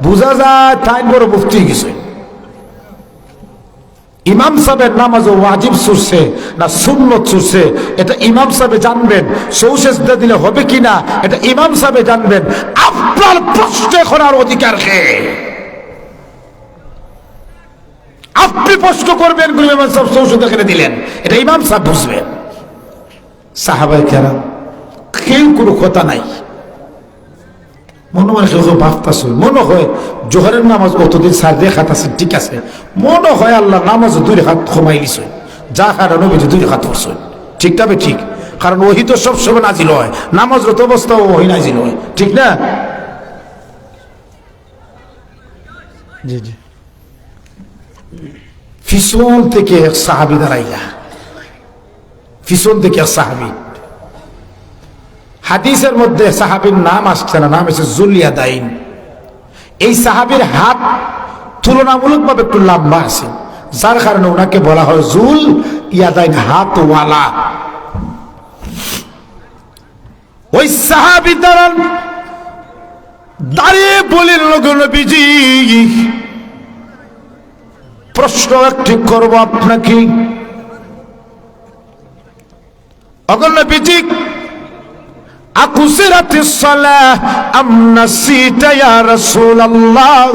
বুঝা যায় তাই বড় মুফতি গেছে। ইমাম সাহেবের নামাজ ওয়াজিব ছুটছে না সুন্নত ছুটছে, এটা ইমাম সাহেব জানবেন। সৌসেজদা দিলে হবে কিনা এটা ইমাম সাহেব জানবেন। আপনার প্রশ্ন করার অধিকার কে? আপনি প্রশ্ন করবেন, ইমাম সাহেব সৌসেজদা করে দিলেন, এটা ইমাম সাহেব বুঝবেন। সাহাবায়ে কেরাম কেউ কোনো কথা নাই। মনে মনে কেউ ভাবতেছে, মনে হয় জোহরের নামাজ অতদিন 4 রেখাত আছে, ঠিক আছে, মনে হয় আল্লাহ নামাজ 2 রেখাত কমাই দিছে, যা কারণ নবীজি 2 রেখাত করছে। ঠিক তবে ঠিক, কারণ ওহি তো সবসময় নাজিল হয়, নামাজ রত অবস্থাও ওহি নাজিল হয়, ঠিক না? জি জি। পিছন থেকে এক সাহাবী দাঁড়াইলা, পিছন থেকে এক সাহাবী, হাদিসের মধ্যে সাহাবীর নাম আসছে না, নাম এসে জুলিয়াদাইন। এই সাহাবীর হাত তুলনামূলকভাবে একটু লম্বা আছে, যার কারণে ওনাকে বলা হয় জুল ইয়াদাইন, হাতওয়ালা। ওই সাহাবী দাঁড়িয়ে বলেন, নবীজি প্রশ্ন একটি করব আপনাকে। নবীজি আকুসিরাতিস সালাহ আম নাসিতা ইয়া রাসূলুল্লাহ।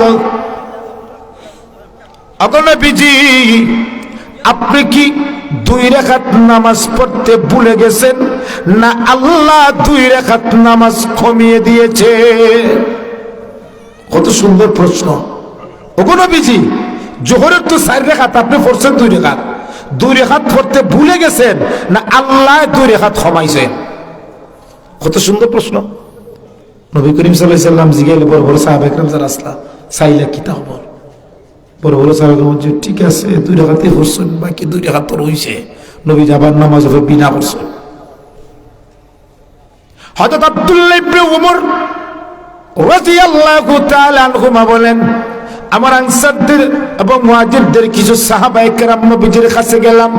নবীজি আপনি কি 2 রাকাত নামাজ পড়তে ভুলে গেছেন, না আল্লাহ 2 রাকাত নামাজ কমিয়ে দিয়েছে? কত সুন্দর প্রশ্ন। নবীজি জোহরের তো 4 রাকাত, আপনি পড়ছেন 2 রাকাত, 2 রাকাত পড়তে ভুলে গেছেন, না আল্লাহ 2 রাকাত কমাইছেন? কত সুন্দর প্রশ্ন। নবী করিম সাল্লাল্লাহু আলাইহি সাল্লাম জিজ্ঞাসা বড় বড় সাহাবায়ে কেরাম যারা আসলা, চাইলা কি তা খবর? বড় বড় সাহাবায়ে কেরাম বলছে ঠিক আছে 2 রাকাতই পড়ছেন, বাকি 2 রাকাত তো রইছে। নবী আবার নামাজ বিনা করছেন। হযরত আব্দুল্লাহ ইবনে ওমর রাদিয়াল্লাহু তাআলা আনহুমা বলেন, আমার আনসারদের এবং মুহাজিরদের কিছু সাহাবায়ে কেরাম নবীজির কাছে গেলাম।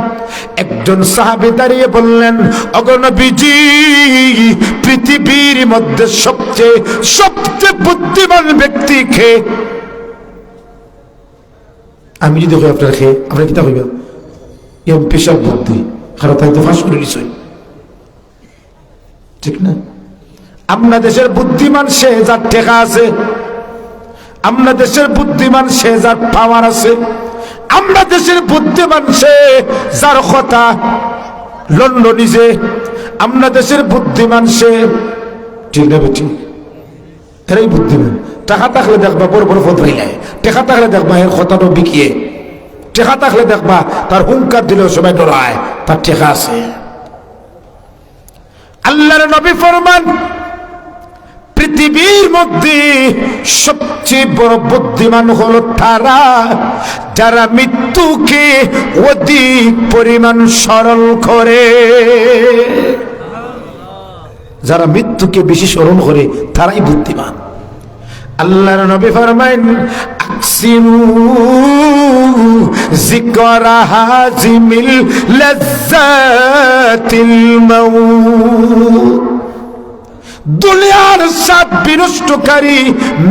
একজন সাহাবী দাঁড়িয়ে বললেন, ওগো নবীজি পৃথিবীর মধ্যে সবচেয়ে বুদ্ধিমান ব্যক্তি কে? আমি যদি কই আপনার কে, আপনি কি তা কইবেন? এম পেশাব বুদ্ধি, কারণ তাই তো ফাঁস করে দিছেন, ঠিক না? আমরা দেশের বুদ্ধিমান সে যার টেকা আছে, আমরা দেশের বুদ্ধিমান সে যার পাওয়ার আছে, আমরা দেশের বুদ্ধিমান সে যার কথা লন্ডনে যে, আমরা দেশের বুদ্ধিমান সে, ঠিক না বেটি? এরাই বুদ্ধিমান। টাকা থাকলে দেখবা বড় বড় পদ পাইলায়, টাকা থাকলে দেখবা এর কথাটা বিকিয়ে, টাকা থাকলে দেখবা তার হুঙ্কার দিলেও সবাই ডরায়, তার টাকা আছে। আল্লাহর নবী ফরমান, পৃথিবীর মধ্যে সবচেয়ে বড় বুদ্ধিমান হলো তারা যারা মৃত্যুকে অধিক পরিমাণ স্মরণ করে। যারা মৃত্যুকে বেশি স্মরণ করে তারাই বুদ্ধিমান। আল্লাহর নবী ফরমায়েন, আকসিরু যিকরা হাজিমিল লাজ্জাতিল মাউত। দুনিয়ার স্বাদ বিনষ্টকারী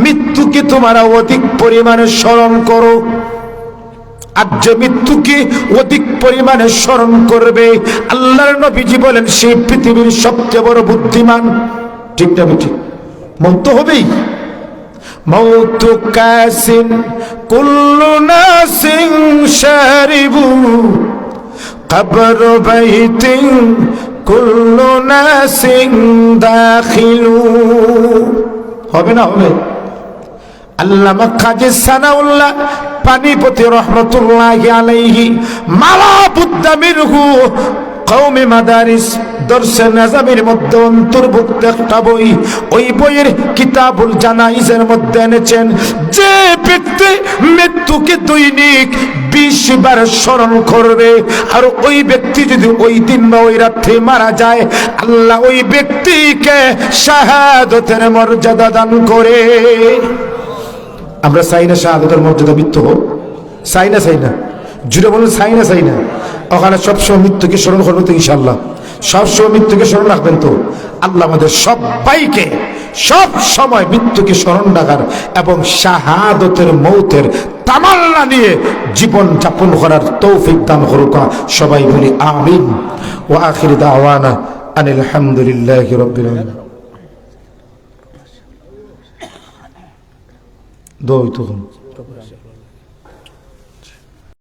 মৃত্যুকে তোমরা অধিক পরিমাণে স্মরণ করো। আর যে মৃত্যুকে অধিক পরিমাণে স্মরণ করবে, আল্লাহর নবীজি বলেন সেই পৃথিবীর সবচেয়ে বড় বুদ্ধিমান। ঠিক না ঠিক? মন তো হবেই। মৌতু কাসিন কুল্লু নাসিন শারিবু কবর বাইতিন কুল্লু নাসিন দাখিলু। হবে না হবে? আল্লামা কাজী সানাউল্লাহ পানিপতি রহমতুল্লাহি আলাইহি মালা বুদ্দা মিনহু কওমে মাদারিস দর্শে নাজামের মধ্যে অন্তর্ভুক্ত একটা বই, ওই বইয়ের কিতাবুল জানাইজের মধ্যে এনেছেন, যে ব্যক্তি মৃত্যুকে দৈনিক 20 বার স্মরণ করবে, আর ওই ব্যক্তি যদি ওই দিন বা ওই রাত্রে মারা যায়, আল্লাহ ওই ব্যক্তিকে শাহাদাতের মর্যাদা দান করে। আমরা চাই না শাহাদাতের মর্যাদা মৃত্যু হোক? চাই না? চাই না? জুড়ে বলুন চাই না? চাই না? ওখানে সবসময় মৃত্যুকে স্মরণ করবো তো ইনশাল্লাহ? সবসময় মৃত্যুকে স্মরণ রাখবেন তো? আল্লাহ আমাদের সবাইকে সব সময় মৃত্যুকে স্মরণ রাখার এবং শাহাদাতের মৌতের তামান্না নিয়ে জীবন যাপন করার তৌফিক দান করুক। সবাই বলি আমিন। ওয়া আখির দাওয়ানা আনিল হামদুলিল্লাহি রাব্বিল আলামিন। দোয়া তখন